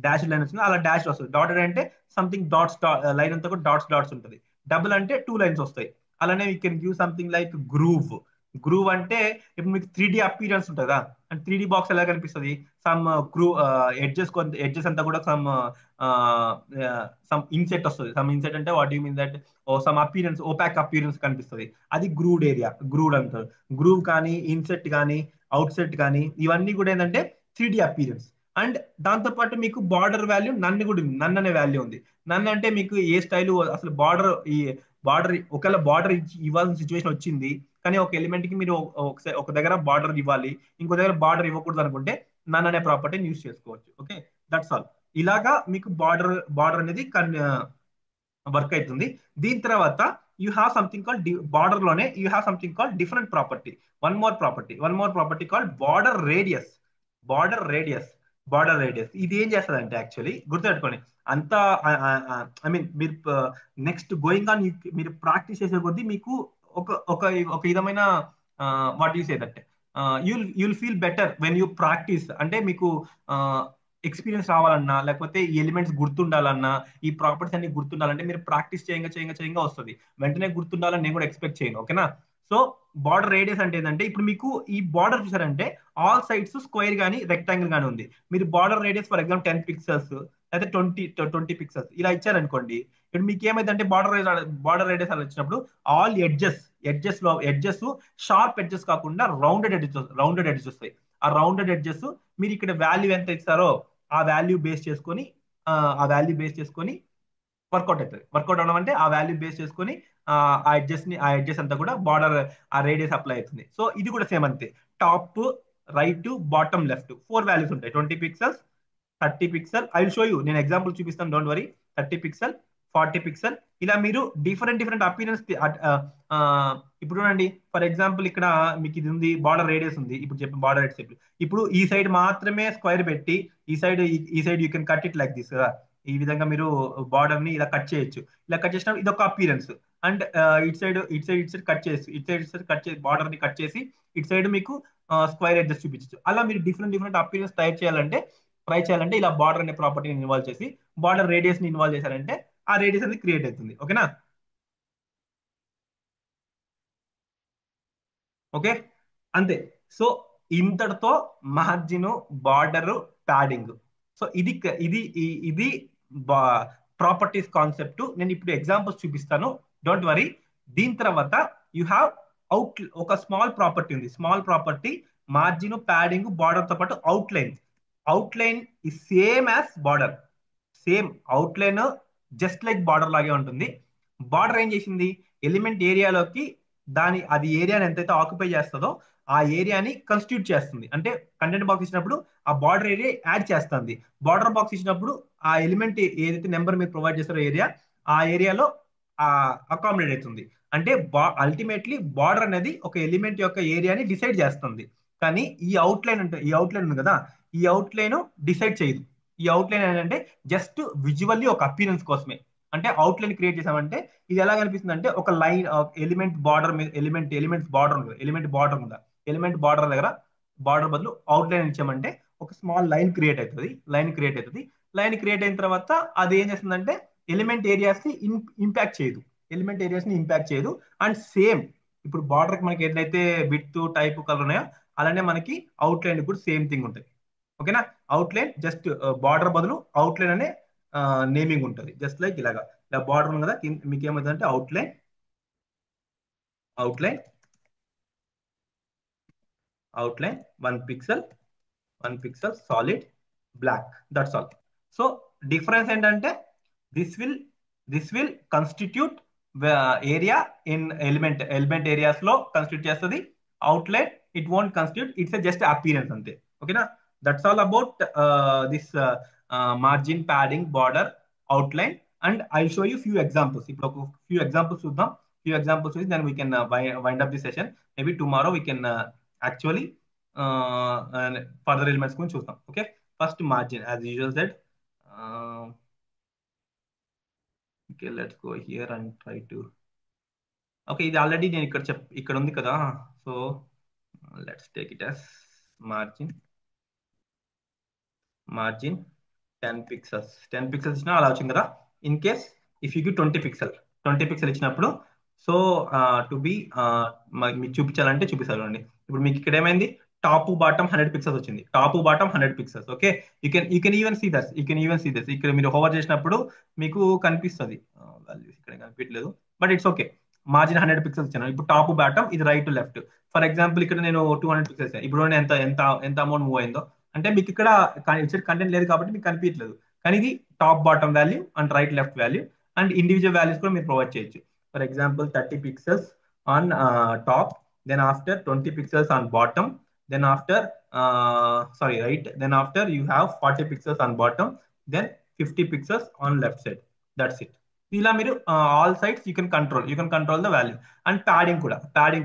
[SPEAKER 1] డాష్ లైన్ వస్తుంది అలా డాష్ వస్తుంది. డాటెడ్ అంటే సంథింగ్ లైన్ అంతా కూడా డాట్స్ ఉంటుంది. డబుల్ అంటే 2 లైన్స్ వస్తాయి. అలానే you can give something like groove అంటే ఇప్పుడు మీకు 3D అపీరెన్స్ ఉంటుంది కదా, అండ్ 3D బాక్స్ ఎలా కనిపిస్తుంది, సమ్ ఎడ్జెస్ అంతా కూడా సమ్ ఇన్సెట్ వస్తుంది. సమ్ ఇన్సెట్ అంటే what you mean that some appearance, ఓపాక్ appearance కనిపిస్తుంది, అది గ్రూవ్డ్ అంటారు. గ్రూవ్ కానీ ఇన్సెట్ కానీ అవుట్ సెట్ కానీ ఇవన్నీ కూడా ఏంటంటే 3D అపీరెన్స్. అండ్ దాంతో పాటు మీకు బార్డర్ వాల్యూ నన్ అనే వాల్యూ ఉంది. నన్ అంటే మీకు ఏ స్టైల్ అసలు ఒకవేళ బార్డర్ ఇవ్వాల్సిన సిచ్యువేషన్ వచ్చింది, కానీ ఒక ఎలిమెంట్ కి మీరు ఒక దగ్గర బార్డర్ ఇవ్వాలి, ఇంకో దగ్గర బార్డర్ ఇవ్వకూడదు అనుకుంటే నన్ అనే ప్రాపర్టీని యూజ్ చేసుకోవచ్చు. Okay, that's all. ఇలాగా మీకు బార్డర్ అనేది వర్క్ అవుతుంది. దీని తర్వాత you have something called border లోనే you have something called different property, one more property called border radius. Border radius ఇది ఏం చేస్తుంది యాక్చువల్లీ గుర్తుపెట్టుకోండి అంతా ఐ మీన్ మీరు నెక్స్ట్ గోయింగ్ ఆన్ మీరు ప్రాక్టీస్ చేసే కొద్దీ మీకు ఒక ఒక ఒక విధమైన what you say that you'll feel better when you practice అంటే మీకు ఎక్స్పీరియన్స్ రావాలన్నా లేకపోతే ఈ ఎలిమెంట్స్ గుర్తుండాలన్నా ఈ ప్రాపర్టీస్ అన్ని గుర్తుండాలంటే మీరు ప్రాక్టీస్ చేయంగా వస్తుంది వెంటనే గుర్తుండాలని నేను కూడా ఎక్స్పెక్ట్ చేయను ఓకేనా సో బార్డర్ రేడియస్ అంటే ఏంటంటే ఇప్పుడు మీకు ఈ బార్డర్ చూసారంటే ఆల్ సైడ్స్ స్క్వేర్ గానీ రెక్టాంగిల్ గానీ ఉంది మీరు border radius for example 10 pixels అయితే 20 పిక్సెల్స్ ఇలా ఇచ్చారనుకోండి ఇప్పుడు మీకు ఏమైందంటే బార్డర్ రేడియస్ అలా వచ్చినప్పుడు ఆల్ ఎడ్జెస్ షార్ప్ ఎడ్జెస్ కాకుండా రౌండెడ్ ఎడ్జెస్ వస్తాయి ఆ రౌండెడ్ ఎడ్జెస్ మీరు ఇక్కడ వాల్యూ ఎంత ఇస్తారో ఆ వాల్యూ బేస్ చేసుకొని ఆ వాల్యూ బేస్ చేసుకొని వర్కౌట్ అవుతుంది వర్కౌట్ అవడం అంటే ఆ వాల్యూ బేస్ చేసుకొని ఆ ఎడ్జెస్ అంతా కూడా బార్డర్ ఆ రేడియస్ అప్లై అవుతుంది సో ఇది కూడా సేమ్ అంతే top right bottom left 4 values ఉంటాయి 20 pixels 30 pixel I will show you నేను ఎగ్జాంపుల్ చూపిస్తాను డోంట్ వరీ 30 పిక్సెల్ 40 పిక్సెల్ ఇలా మీరు డిఫరెంట్ అపీరెన్స్ ఇప్పుడు చూడండి ఫర్ ఎగ్జాంపుల్ ఇక్కడ మీకు ఇది ఉంది బార్డర్ రేడియస్ ఉంది ఇప్పుడు చెప్పిన బార్డర్ రేడియస్ ఇప్పుడు ఈ సైడ్ మాత్రమే స్క్వేర్ పెట్టి ఈ side you can cut it like this ఈ విధంగా మీరు బార్డర్ ని ఇలా కట్ చేయొచ్చు ఇలా కట్ చేసిన ఇది ఒక appearance and it side cut చేసి బార్డర్ ని కట్ చేసి ఇట్ సైడ్ మీకు స్క్వేర్ ఎడ్జెస్ చూపించచ్చు అలా మీరు డిఫరెంట్ అపీరెన్స్ ట్రై చేయాలంటే ఇలా బార్డర్ అనే ప్రాపర్టీని ఇన్వాల్వ్ చేసి బార్డర్ రేడియస్ ని ఇన్వాల్వ్ చేశారంటే ఆ రేడియస్ అనేది క్రియేట్ అవుతుంది ఓకేనా ఓకే అంతే సో ఇంతటితో మార్జిన్ బార్డర్ ప్యాడింగ్ సో ఇది ప్రాపర్టీస్ కాన్సెప్ట్ నేను ఇప్పుడు ఎగ్జాంపుల్స్ చూపిస్తాను డోంట్ వరీ దీని తర్వాత యూ హ్యావ్ ఒక స్మాల్ ప్రాపర్టీ ఉంది small property margin padding border తో పాటు అవుట్లైన్ ఈ same as border same outline just like border లాగే ఉంటుంది బార్డర్ ఏం చేసింది ఎలిమెంట్ ఏరియాలోకి అది ఏరియాని ఎంతైతే ఆక్యుపై చేస్తుందో ఆ ఏరియాని కన్స్టిట్యూట్ చేస్తుంది అంటే కంటెంట్ బాక్స్ ఇచ్చినప్పుడు ఆ బార్డర్ ఏరియా యాడ్ చేస్తుంది బార్డర్ బాక్స్ ఇచ్చినప్పుడు ఆ ఎలిమెంట్ ఏదైతే నెంబర్ మీరు ప్రొవైడ్ చేస్తారో ఏరియా ఆ ఏరియాలో అకామిడేట్ అవుతుంది అంటే అల్టిమేట్లీ బార్డర్ అనేది ఒక ఎలిమెంట్ యొక్క ఏరియాని డిసైడ్ చేస్తుంది కానీ ఈ అవుట్లైన్ ఉంది కదా ఈ అవుట్లైన్ డిసైడ్ చేయదు ఈ అవుట్లైన్ ఏంటంటే జస్ట్ విజువల్లీ ఒక అపీరెన్స్ కోసమే అంటే అవుట్లైన్ క్రియేట్ చేసామంటే ఇది ఎలా కనిపిస్తుంది అంటే ఒక లైన్ ఎలిమెంట్ బార్డర్ మీద ఎలిమెంట్స్ బార్డర్ ఉంది ఎలిమెంట్ బార్డర్ దగ్గర బార్డర్ బదులు అవుట్లైన్ ఇచ్చామంటే ఒక స్మాల్ లైన్ క్రియేట్ అవుతుంది లైన్ క్రియేట్ అయిన తర్వాత అది ఏం చేస్తుందంటే ఎలిమెంట్ ఏరియాస్ ని ఇంపాక్ట్ చేయదు అండ్ సేమ్ ఇప్పుడు బార్డర్ కి మనకి ఏదైతే విడ్త్ టైప్ కలర్ ఉన్నాయో అలానే మనకి అవుట్లైన్ కూడా సేమ్ థింగ్ ఉంటుంది ఓకేనా అవుట్లైన్ జస్ట్ బార్డర్ బదులు అవుట్లైన్ అనే నేమింగ్ ఉంటుంది జస్ట్ లైక్ ఇలా బార్డర్ ఉంది కదా మీకు ఏమవుతుందంటే outline 1 pixel solid black that's all so difference ఏంటంటే this will constitute area in element areas లో కన్స్టిట్యూట్ చేస్తుంది outline it won't constitute it's just appearance అంతే ఓకేనా that's all about this margin padding border outline and I show you few examples ఇప్పుడు ఒక few examples చూద్దాం చూసి then we can wind up the session maybe tomorrow we can actually further elements గురించి చూద్దాం okay first margin as usual said okay let's go here and try to okay ఇది already నేను ఇక్కడ ఉంది కదా so let's take it as margin 10 pixels ఇచ్చినా అలా వచ్చింది కదా in case if you give 20 pixel ఇచ్చినప్పుడు సో టు బి మీకు చూపించాలంటే చూపిస్తాను ఇప్పుడు మీకు ఇక్కడ ఏమైంది టాప్ బాటమ్ 100 పిక్సెల్స్ వచ్చింది top bottom 100 pixels okay you can even see this ఇక్కడ మీరు హోవర్ చేసినప్పుడు మీకు కనిపిస్తుంది వాల్యూస్ ఇక్కడ కనిపించలేదు but it's okay margin 100 pixels ఇచ్చాను ఇప్పుడు టాప్ బాటమ్ ఇది right to left for example ఇక్కడ నేను 200 పిక్సెల్స్ ఇప్పుడు ఎంత అమౌంట్ మూవ్ అయిందో అంటే మీకు ఇక్కడ కంటెంట్ లేదు కాబట్టి మీకు కనిపించలేదు కానీ ఇది top bottom value and right left value and individual values కూడా మీరు ప్రొవైడ్ చేయొచ్చు for example 30 pixels on top then after 20 pixels on bottom then after right then after you have 40 pixels on bottom then 50 pixels on left side that's it ఇలా మీరు all sides you can control the value and padding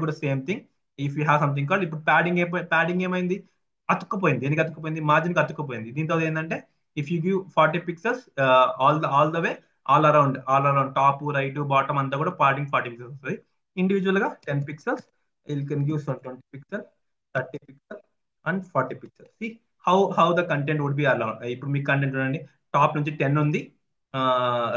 [SPEAKER 1] కూడా same thing if you have something called ఇప్పుడు padding ఏమైంది అతుక్కుపోయింది. దేనికి అతుక్కుపోయింది? Margin కి అతుక్కుపోయింది. దీంతో ఏంటంటే if you give 40 pixels all the way all around top right bottom అంతా కూడా పాడింగ్ 40 పిక్సెల్స్ వస్తుంది. ఇండివిజువల్ గా 10 pixels you can give 20 pixel, 30 pixel and 40 pixel. See how the content would be అలా. ఇప్పుడు మీ కంటెంట్ చూడండి, టాప్ నుంచి 10 ఉంది,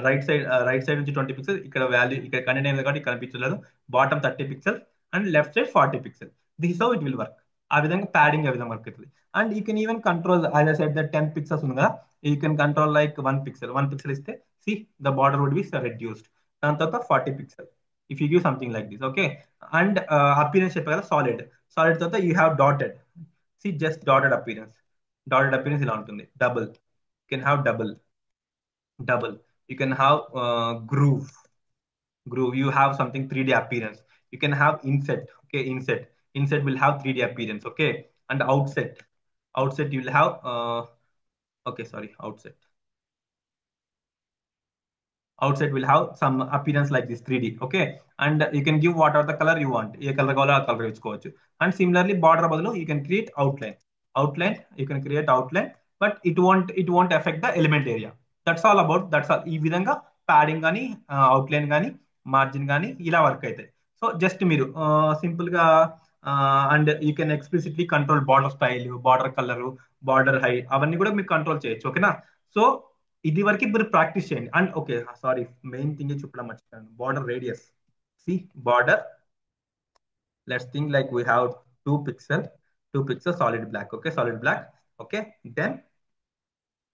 [SPEAKER 1] right side నుంచి 20 పిక్సెల్, ఇక్కడ వాల్యూ ఇక్కడ కంటెంట్ ఏమి కాబట్టి కనిపించలేదు, bottom 30 pixel and left side 40 pixel. This how it will work. ఆ విధంగా ప్యాడింగ్ ఏ విధంగా వర్క్ అవుతుంది. And you can even control as I said that 10 pixels ఉంది కదా, you can control like 1 pixel ఇస్తే see the border would be reduced. దాని తర్వాత 40 pixel if you give something like this. Okay. And appearance చెప్పే కదా solid తర్వాత you have dotted. See just dotted appearance ఇలా ఉంటుంది. Double you can have double you can have groove, you have something 3D appearance. You can have inset. Okay, inset will have 3D appearance. Okay. And outset you will have okay, sorry, outside will have some appearance like this 3D. Okay. And you can give whatever the color you want, A colour కావాలో ఆ colour ఇచ్చుకోవచ్చు. And similarly border బదులు you can create outline, you can create outline, but it won't affect the element area. That's all. ఈ విధంగా padding కానీ outline కానీ margin కానీ ఇలా వర్క్ అవుతాయి. సో జస్ట్ మీరు సింపుల్ గా and you can explicitly control border style, border colour, border height అవన్నీ కూడా మీరు కంట్రోల్ చేయొచ్చు. ఓకేనా. సో ఇది వరకు మీరు ప్రాక్టీస్ చేయండి. And okay, sorry, main thing చెప్పడం మర్చిపోయాను, border radius. See border, let's think like we have 2 pixel solid black. Okay, solid black. Okay, then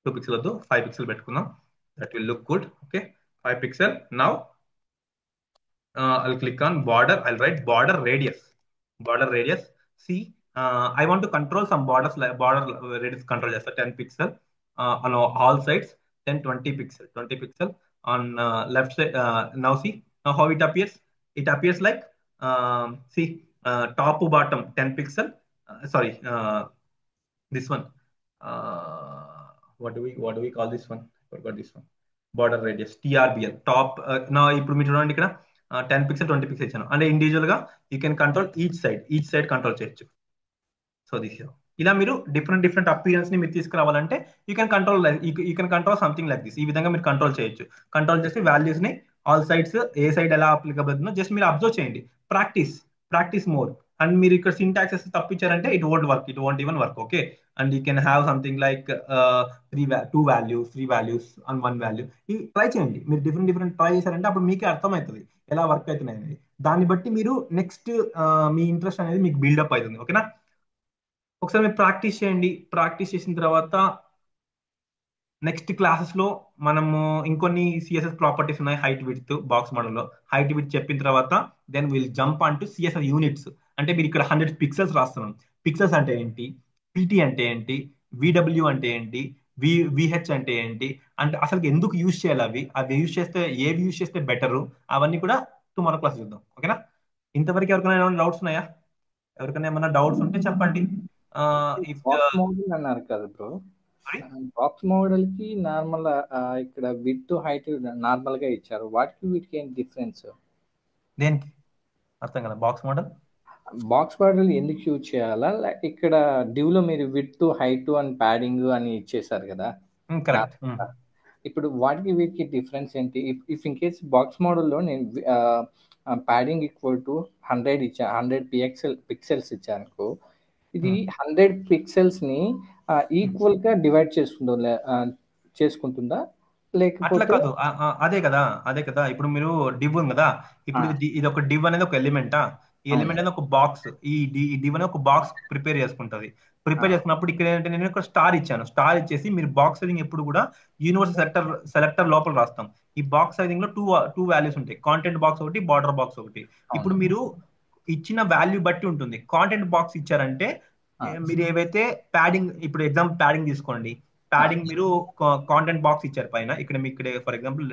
[SPEAKER 1] 2 pixel వద్దు, 5 పిక్సెల్ పెట్టుకుందాం. That will look good. Okay, 5 pixel. Now I'll click on border. I'll write border radius. See, I want to control some borders, like border radius control just 10 pixel on all sides, then 20 pixel on left side. Now see, now how it appears like see, top to bottom 10 pixel. Sorry, this one. What do we call this one? Forgot this one. Border radius, TRBL. Top. Now ఇప్పుడు మీరు చూడండి ఇక్కడ 10 pixel 20 pixel ఇచ్చాను. అంటే individual గా you can control each side control చేయొచ్చు. So this ఇలా మీరు డిఫరెంట్ అపీరెన్స్ ని మీరు తీసుకురావాలంటే you can control something like this. ఈ విధంగా మీరు కంట్రోల్ చేయొచ్చు. కంట్రోల్ చేసి వాల్యూస్ ని ఆల్ సైడ్స్ ఏ సైడ్ ఎలా అప్లికబుల్ అవుతుందో జస్ట్ మీరు అబ్జర్వ్ చేయండి. Practice more. అండ్ మీరు ఇక్కడ సింటాక్సెస్ తప్పించారంటే it won't even work. Okay. And you can have something like 3 values and 1 value. Try చేయండి. మీరు డిఫరెంట్ ట్రై చేశారంటే అప్పుడు మీకే అర్థమవుతుంది ఎలా వర్క్ అవుతున్నాయి అనేది. దాన్ని బట్టి మీరు నెక్స్ట్ మీ ఇంట్రెస్ట్ అనేది మీకు బిల్డప్ అవుతుంది. ఓకేనా. ఒకసారి మీరు ప్రాక్టీస్ చేయండి. ప్రాక్టీస్ చేసిన తర్వాత నెక్స్ట్ క్లాసెస్ లో మనము ఇంకొన్ని సిఎస్ఎస్ ప్రాపర్టీస్ ఉన్నాయి. హైట్ విడ్త్ బాక్స్ మోడల్లో హైట్ విడ్త్ చెప్పిన తర్వాత then will jump on to CSS units. అంటే మీరు ఇక్కడ 100 పిక్సెల్స్ రాస్తున్నాం. పిక్సెల్స్ అంటే ఏంటి, పిటి అంటే ఏంటి, విడబ్ల్యూ అంటే ఏంటి, విహెచ్ అంటే ఏంటి, అంటే అసలు ఎందుకు యూజ్ చేయాలి, అవి ఏవి యూజ్ చేస్తే బెటరు, అవన్నీ కూడా టుమారో క్లాస్ చూద్దాం. ఓకేనా. ఇంతవరకు ఎవరికైనా ఏమైనా డౌట్స్ ఉన్నాయా? ఎవరికైనా ఏమైనా డౌట్స్ ఉంటే చెప్పండి.
[SPEAKER 3] బాక్స్ మోడల్ అన్నారు కదా బ్రో. బాక్స్ మోడల్ కి నార్మల్ ఇక్కడ విడ్త్ హైట్ నార్మల్ గా ఇచ్చారు. వాటికి వీటికి ఏం డిఫరెన్స్?
[SPEAKER 1] దేనికి అర్థం కదా బాక్స్
[SPEAKER 3] మోడల్ ఎందుకు యూజ్ చేయాలా? ఇక్కడ డివ్ లో మీరు విడ్త్ హైట్ అండ్ ప్యాడింగ్ అని ఇచ్చేసారు కదా. ఇప్పుడు వాటికి వీటికి డిఫరెన్స్ ఏంటి? ఇఫ్ ఇన్ కేస్ బాక్స్ మోడల్లో నేను ప్యాడింగ్ ఈక్వల్ టు 100 పిక్సెల్స్ ఇచ్చాను, ఇది 100 పిక్సెల్స్ ని ఈక్వల్ గా డివైడ్ చేసుకుంటుందా లేకపోతే?
[SPEAKER 1] అదే కదా. ఇప్పుడు మీరు డివ్ ఉంది కదా, ఇప్పుడు ఇది ఒక డివ్ అనేది ఒక ఎలిమెంటా, ఈ ఎలిమెంట్ అనేది ఒక బాక్స్, ఈ డివ్ అనేది ఒక బాక్స్ ప్రిపేర్ చేసుకున్నప్పుడు ఇక్కడ ఏంటంటే నేను ఒక స్టార్ ఇచ్చాను. స్టార్ ఇచ్చేసి మీరు బాక్స్ సైజింగ్ ఎప్పుడు కూడా యూనివర్సల్ సెలెక్టర్ లోపల రాస్తాం. ఈ బాక్స్ సైజింగ్ లో టూ వాల్యూస్ ఉంటాయి, కాంటెంట్ బాక్స్ ఒకటి, బార్డర్ బాక్స్ ఒకటి. ఇప్పుడు మీరు ఇచ్చిన వాల్యూ బట్టి ఉంటుంది. కాంటెంట్ బాక్స్ ఇచ్చారంటే మీరు ఏవైతే ప్యాడింగ్, ఇప్పుడు ఎగ్జాంపుల్ ప్యాడింగ్ తీసుకోండి, ప్యాడింగ్ మీరు కాంటెంట్ బాక్స్ ఇచ్చారు పైన, ఇక్కడ మీకు for example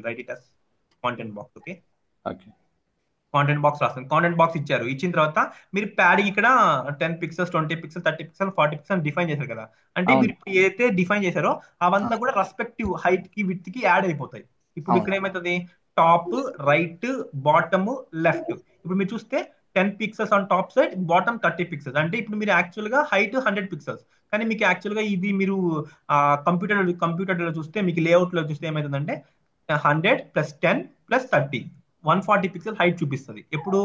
[SPEAKER 1] right it as content box. Okay, content box రాస్తాను. కాంటెంట్ బాక్స్ ఇచ్చిన తర్వాత మీరు ప్యాడింగ్ ఇక్కడ 10 pixels 20 pixel 30 pixel 40 pixel define చేశారు కదా. అంటే మీరు ఏదైతే డిఫైన్ చేశారో అవంతా కూడా రెస్పెక్టివ్ హైట్ కి విడ్త్ కి యాడ్ అయిపోతాయి. ఇప్పుడు ఇక్కడ ఏమవుతుంది, టాప్, రైట్, బాటమ్, లెఫ్ట్. ఇప్పుడు మీరు చూస్తే 10 pixels on top side, bottom 30 pixels. అంటే ఇప్పుడు మీరు యాక్చువల్గా హైట్ 100 పిక్సెల్స్, కానీ మీకు యాక్చువల్గా ఇది మీరు కంప్యూటర్లో చూస్తే, మీకు లేఅవుట్లో చూస్తే ఏమవుతుందంటే 100 ప్లస్ 10 ప్లస్ 30 140 పిక్సెల్ హైట్ చూపిస్తుంది ఎప్పుడు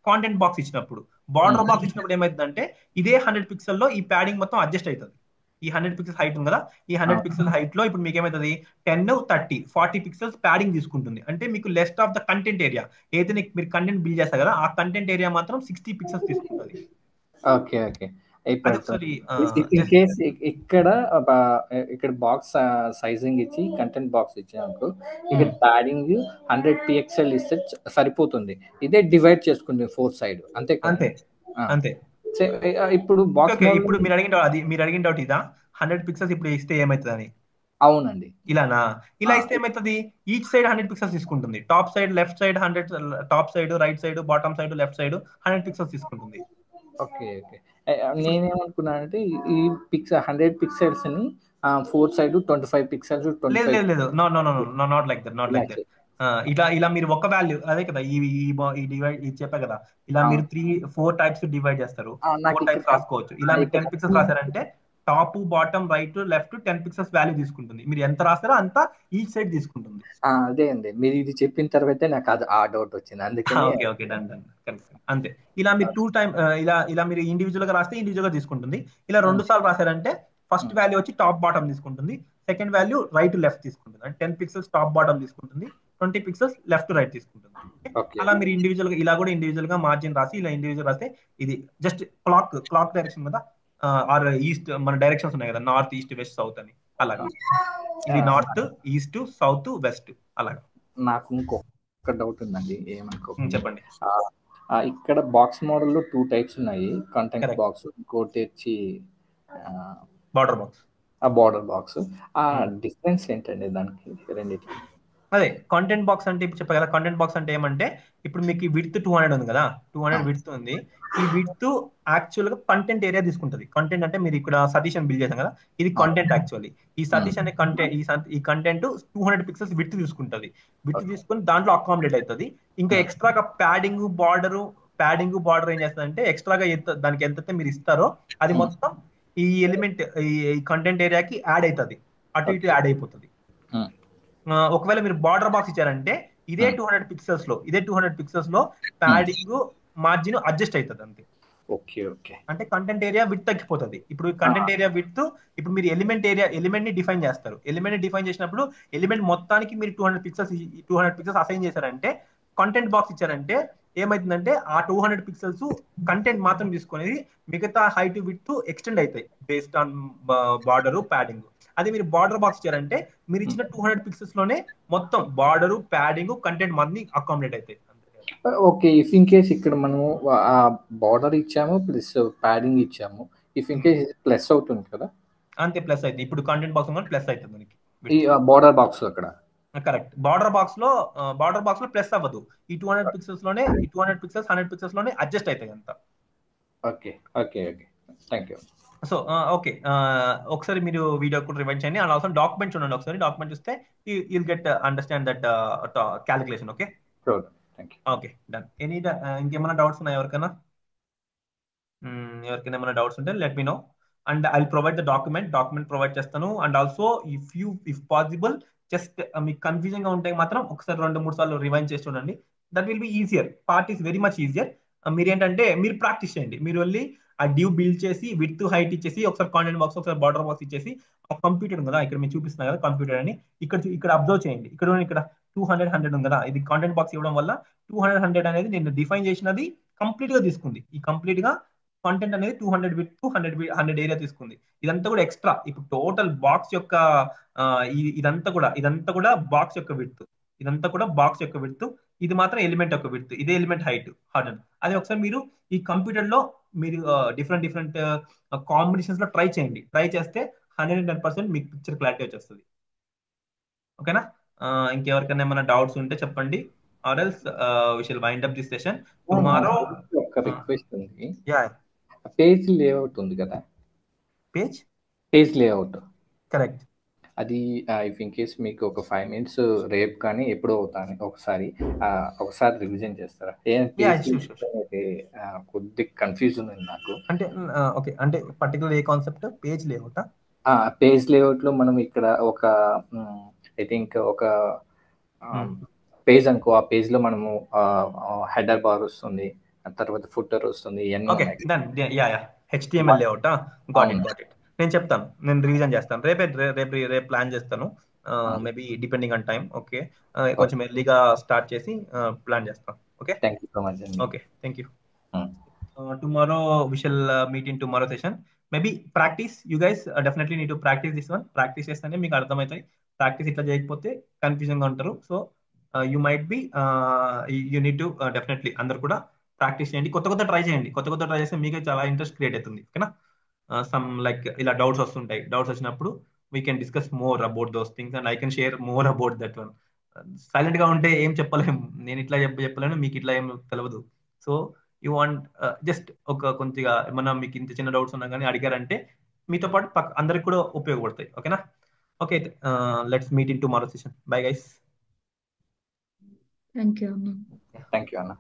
[SPEAKER 1] కాంటెంట్ బాక్స్ ఇచ్చినప్పుడు. బార్డర్ బాక్స్ ఇచ్చినప్పుడు ఏమవుతుందంటే ఇదే 100 పిక్సెల్లో ఈ ప్యాడింగ్ మొత్తం అడ్జస్ట్ అవుతుంది. ఈ 100 పిక్సెల్ హైట్ ఉంది కదా, ఈ 100 పిక్సెల్ హైట్ లో ఇప్పుడు మీకు ఏమవుతుంది 10 30 40 పిక్సెల్స్ ప్యాడింగ్ తీసుకుంటుంది. అంటే మీకు లెస్ట్ ఆఫ్ ద కంటెంట్ ఏరియా, ఏదైతే మీరు కంటెంట్ బిల్డ్ చేస్తారు కదా ఆ కంటెంట్ ఏరియా మాత్రం 60 పిక్సెల్స్ తీసుకుంటుంది.
[SPEAKER 3] ఓకే ఓకే
[SPEAKER 1] అది
[SPEAKER 3] అయిపోతుంది.
[SPEAKER 1] ఒకసారి
[SPEAKER 3] ఇన్ కేస్ ఇక్కడ ఇక్కడ బాక్స్ సైజింగ్ ఇచ్చి కంటెంట్ బాక్స్ ఇచ్చినాక ఇక్కడ ప్యాడింగ్ 100 పిఎక్స్ఎల్ ఇస్తే సరిపోతుంది. ఇదే డివైడ్ చేసుకుంది 4 సైడ్, అంతే కదా?
[SPEAKER 1] అంతే అంతే.
[SPEAKER 3] ఇప్పుడు బాక్స్
[SPEAKER 1] ఓకే, ఇప్పుడు మీరు అడిగిన డౌట్ ఇదా, 100 పిక్సెల్స్ ఇప్పుడు ఇస్తే ఏమవుతుంది అని?
[SPEAKER 3] అవునండి.
[SPEAKER 1] ఇలానా? ఇలా ఇస్తే ఏమవుతుంది, ఈచ్ సైడ్ 100 పిక్సెల్స్ తీసుకుంటుంది. Top side left side 100, top side right side bottom side left side 100 pixels తీసుకుంటుంది.
[SPEAKER 3] ఓకే ఓకే నేనేమనుకున్నానంటే ఈ 100 పిక్సెల్స్ ని 4 సైడ్ 25 పిక్సెల్స్
[SPEAKER 1] లేదు
[SPEAKER 3] 25
[SPEAKER 1] లేదు లేదు, no no no no, not like that, not like that. ఇలా ఇలా మీరు ఒక వాల్యూ, అదే కదా ఈ డివైడ్ ఇది చెప్పా కదా, ఇలా మీరు 4 టైప్స్ డివైడ్ చేస్తారు,
[SPEAKER 3] నాకు
[SPEAKER 1] 4 టైప్స్ రాసుకోవచ్చు. ఇలా మీరు 10 పిక్సెల్స్ రాశారంటే top bottom right left 10 pixels value తీసుకుంటుంది. మీరు ఎంత రాస్తారో అంత ఈచ్ సైడ్ తీసుకుంటుంది.
[SPEAKER 3] అదే అండి, మీరు ఇది చెప్పిన తర్వాతే నాకు అది ఆ డౌట్ వచ్చింది, అందుకని.
[SPEAKER 1] Okay okay, done done, correct. అంతే. ఇలా మీరు 2 టైమ్ ఇలా మీరు ఇండివిజువల్ గా రాస్తే ఇండివిజువల్ గా తీసుకుంటుంది. ఇలా 2 సార్లు రాశారంటే ఫస్ట్ వాల్యూ వచ్చి టాప్ బాటమ్ తీసుకుంటుంది, సెకండ్ వాల్యూ రైట్ లెఫ్ట్ తీసుకుంటుంది. అంటే 10 పిక్సెల్స్ టాప్ బాటమ్ తీసుకుంటుంది, 20 పిక్సెల్స్ లెఫ్ట్ రైట్ తీసుకుంటుంది. అలా మీరు ఇండివిజువల్ గా, ఇలా కూడా ఇండివిజువల్ గా మార్జిన్ రాసి ఇలా ఇండివిజువల్ రాస్తే ఇది జస్ట్ క్లాక్ డైరెక్షన్ కదా, ఆర్ ఈస్ట్ మన డైరెక్షన్స్ ఉన్నాయి కదా, నార్త్ ఈస్ట్ వెస్ట్ సౌత్ అని, అలాగా. ఇది నార్త్ ఈస్ట్ సౌత్ వెస్ట్ అలాగా.
[SPEAKER 3] నాకు ఇంకొక డౌట్ ఉందండి, ఏమనుకోకండి.
[SPEAKER 1] చెప్పండి.
[SPEAKER 3] ఇక్కడ బాక్స్ మోడల్లో 2 టైప్స్ ఉన్నాయి, కంటెంట్
[SPEAKER 1] Correct.
[SPEAKER 3] బాక్స్, ఇంకోటి వచ్చి
[SPEAKER 1] బార్డర్ బాక్స్.
[SPEAKER 3] ఆ బార్డర్ బాక్స్. డిఫరెన్స్ ఏంటండి దానికి రెండింటికి?
[SPEAKER 1] అదే కంటెంట్ బాక్స్ అంటే ఇప్పుడు చెప్పా కదా, కంటెంట్ బాక్స్ అంటే ఏమంటే ఇప్పుడు మీకు విడ్త్ 200 ఉంది కదా, 200 విడ్త్ ఉంది. ఈ విడ్త్ యాక్చువల్ గా కంటెంట్ ఏరియా తీసుకుంటది. కంటెంట్ అంటే మీరు ఇక్కడ సతీష్ అని బిల్డ్ చేశాం కదా, ఇది కంటెంట్ యాక్చువల్లీ. ఈ సతీష్ అనే కంటెంట్, ఈ కంటెంట్ 200 పిక్సెల్స్ విడ్త్ తీసుకుంటది. విడ్త్ తీసుకుని దాంట్లో అకామిడేట్ అవుతుంది. ఇంకా ఎక్స్ట్రాగా ప్యాడింగ్ బార్డర్ ఏం చేస్తుందంటే ఎక్స్ట్రాగా దానికి ఎంత మీరు ఇస్తారో అది మొత్తం ఈ ఎలిమెంట్ ఈ కంటెంట్ ఏరియాకి యాడ్ అవుతుంది, అటు ఇటు యాడ్ అయిపోతుంది. ఒకవేళ మీరు బార్డర్ బాక్స్ ఇచ్చారంటే ఇదే 200 పిక్సెల్స్ లో ప్యాడింగ్ మార్జిన్ అడ్జస్ట్ అవుతుంది అంతే.
[SPEAKER 3] Okay okay.
[SPEAKER 1] అంటే కంటెంట్ ఏరియా విడ్త్ తగ్గిపోతుంది. ఇప్పుడు కంటెంట్ ఏరియా విడ్త్, ఇప్పుడు మీరు ఎలిమెంట్ ని డిఫైన్ చేస్తారు. ఎలిమెంట్ ని డిఫైన్ చేసినప్పుడు ఎలిమెంట్ మొత్తానికి మీరు 200 పిక్సెల్స్ అసైన్ చేశారంటే, కంటెంట్ బాక్స్ ఇచ్చారంటే ఏమైతుందంటే ఆ 200 పిక్సెల్స్ కంటెంట్ మాత్రం తీసుకునేది, మిగతా హైట్ విడ్త్ ఎక్స్టెండ్ అవుతాయి బేస్డ్ ఆన్ బార్డర్ ప్యాడింగ్. అదే మీరు బార్డర్ బాక్స్ ఇచ్చారంటే మీరు ఇచ్చిన 200 పిక్సెల్స్ లోనే మొత్తం బార్డర్ ప్యాడింగ్ కంటెంట్ మంది అకామిడేట్ అవుతాయి.
[SPEAKER 3] ఓకే, ఇఫ్ ఇన్ కేస్ ఇక్కడ మనము ఆ బార్డర్ ఇచ్చాము ప్లస్ ప్యాడింగ్ ఇచ్చాము, ఇఫ్ ఇన్ కేస్ ప్లస్ అవుతుంది కదా?
[SPEAKER 1] అంతే, ప్లస్ అయితే ఇప్పుడు కంటెంట్ బాక్స్ ప్లస్ అవుతుంది మనకి
[SPEAKER 3] ఈ బార్డర్ బాక్స్ అక్కడ.
[SPEAKER 1] కరెక్ట్. బార్డర్ బాక్స్ లో ప్లస్ అవ్వదు. ఈ 200 పిక్సెల్స్ లోనే, ఈ 200 పిక్సెల్స్ 100 పిక్సెల్స్ లోనే అడ్జస్ట్ అవుతాయి అంత.
[SPEAKER 3] Okay okay okay, thank you.
[SPEAKER 1] So okay, ఒకసారి మీరు వీడియో కూడా రివైండ్ చేయండి. అండ్ ఆల్సో డాక్యుమెంట్ చూడండి. ఒకసారి డాక్యుమెంట్ చూస్తే you'll get understand that calculation. Okay okay, done. ఇంకేమైనా డౌట్స్ ఉన్నాయా ఎవరికైనా? ఎవరికైనా ఏమైనా డౌట్స్ ఉంటే let me know, and I provide the document provide చేస్తాను. And also if possible just మీకు కన్ఫ్యూజన్ గా ఉంటే మాత్రం ఒకసారి 2-3 సార్లు రివైండ్ చేసి చూడండి. That will be easier. Part is very much easier. మీరు ఏంటంటే మీరు ప్రాక్టీస్ చేయండి. మీరు వెళ్ళి ఆ డ్యూ బిల్డ్ చేసి విడ్త్ హైట్ ఇచ్చేసి ఒకసారి కాంటెంట్ బాక్స్ ఒకసారి బార్డర్ బాక్స్ ఇచ్చేసి ఒక కంప్యూటర్ ఉంది కదా, ఇక్కడ మీరు చూపిస్తున్నారు కదా కంప్యూటర్ అని, ఇక్కడ అబ్జర్వ్ చేయండి. ఇక్కడ 200 ఉంది కదా, ఇది కాంటెంట్ బాక్స్ ఇవ్వడం వల్ల 200 అనేది నేను డిఫైన్ చేసినది కంప్లీట్ గా తీసుకుంది. ఈ కంప్లీట్ గా కంటెంట్ అనేది 200 విత్ 100 ఏరియా తీసుకుంది. ఇదంతా కూడా ఎక్స్ట్రా. ఇప్పుడు టోటల్ బాక్స్ యొక్క ఇదంతా కూడా బాక్స్ యొక్క విడ్త్, ఇది మాత్రం ఎలిమెంట్ యొక్క విడ్త్, ఇదే ఎలిమెంట్ హైట్ 100. అది ఒకసారి మీరు ఈ కంప్యూటర్ లో మీరు డిఫరెంట్ కాంబినేషన్స్ లో ట్రై చేయండి. ట్రై చేస్తే 110% మీకు పిక్చర్ క్లారిటీ వచ్చేస్తుంది. ఓకేనా? ఇంకెవరికైనా ఏమైనా డౌట్స్ ఉంటే చెప్పండి, or else we shall wind up this session tomorrow.
[SPEAKER 3] ఒక రిక్వెస్ట్ ఉంది.
[SPEAKER 1] యా,
[SPEAKER 3] పేజ్ లేఅవుట్ ఉంది కదా,
[SPEAKER 1] పేజ్
[SPEAKER 3] లేఅవుట్
[SPEAKER 1] కరెక్ట్.
[SPEAKER 3] అది ఇఫ్ ఇన్ కేస్ మీకు ఒక 5 minutes రేపు కానీ ఎప్పుడో అవుతాను ఒకసారి రివిజన్ చేస్తారా?
[SPEAKER 1] యా
[SPEAKER 3] పేజ్
[SPEAKER 1] షూర్ షూర్
[SPEAKER 3] అయితే కొద్దిగా కన్ఫ్యూజన్ ఉంది నాకు.
[SPEAKER 1] అంటే ఓకే అంటే పర్టికులర్ ఏ కాన్సెప్ట్ పేజ్ లేఅవుటా?
[SPEAKER 3] పేజ్ లేఅవుట్లో మనం ఇక్కడ ఒక ఐ థింక్ ఒక పేజ్ అనుకో, ఆ పేజ్లో మనము హెడర్ బార్ వస్తుంది, ఆ తర్వాత ఫుటర్ వస్తుంది, ఇవన్నీ
[SPEAKER 1] ఓకే
[SPEAKER 3] ఉన్నాయి.
[SPEAKER 1] డన్ యా యా హెచ్టిఎంఎల్ లేఅవుటా? గాట్ ఇట్
[SPEAKER 3] అవును.
[SPEAKER 1] Got it. నేను చెప్తాను, నేను రివిజన్ చేస్తాను రేపు ప్లాన్ చేస్తాను. Maybe depending on time. Okay కొంచెం ఎర్లీగా స్టార్ట్ చేసి ప్లాన్ చేస్తాం. Okay
[SPEAKER 3] thank you so much అండి.
[SPEAKER 1] Okay thank you. Tomorrow we shall meet in tomorrow session. Maybe practice. You guys definitely need to practice this one. Practice చేస్తేనే మీకు అర్థమవుతాయి. Practice ఇట్లా చేయకపోతే కన్ఫ్యూజన్ గా ఉంటారు. So you might be you need to definitely అందరు కూడా practice చేయండి. కొత్త కొత్త ట్రై చేయండి. కొత్త ట్రై చేస్తే మీకు చాలా ఇంట్రెస్ట్ క్రియేట్ అవుతుంది. ఓకేనా? సమ్ లైక్ ఇలా డౌట్స్ వస్తుంటాయి. డౌట్స్ వచ్చినప్పుడు we can discuss more about those things and I can share more about that one. Silent గా ఉంటే ఏం చెప్పలేము. నేను ఇట్లా చెప్పలేను, మీకు ఇట్లా ఏం తెలియదు. సో యూ వాంట్ జస్ట్ ఒక కొద్దిగా ఏమన్నా మీకు ఇంత చిన్న డౌట్స్ ఉన్నా కానీ అడిగారంటే మీతో పాటు అందరికి కూడా ఉపయోగపడతాయి. ఓకేనా? Okay let's meet in tomorrow session. Bye guys.
[SPEAKER 2] Thank you అన్న.
[SPEAKER 3] థ్యాంక్ యూ అన్న.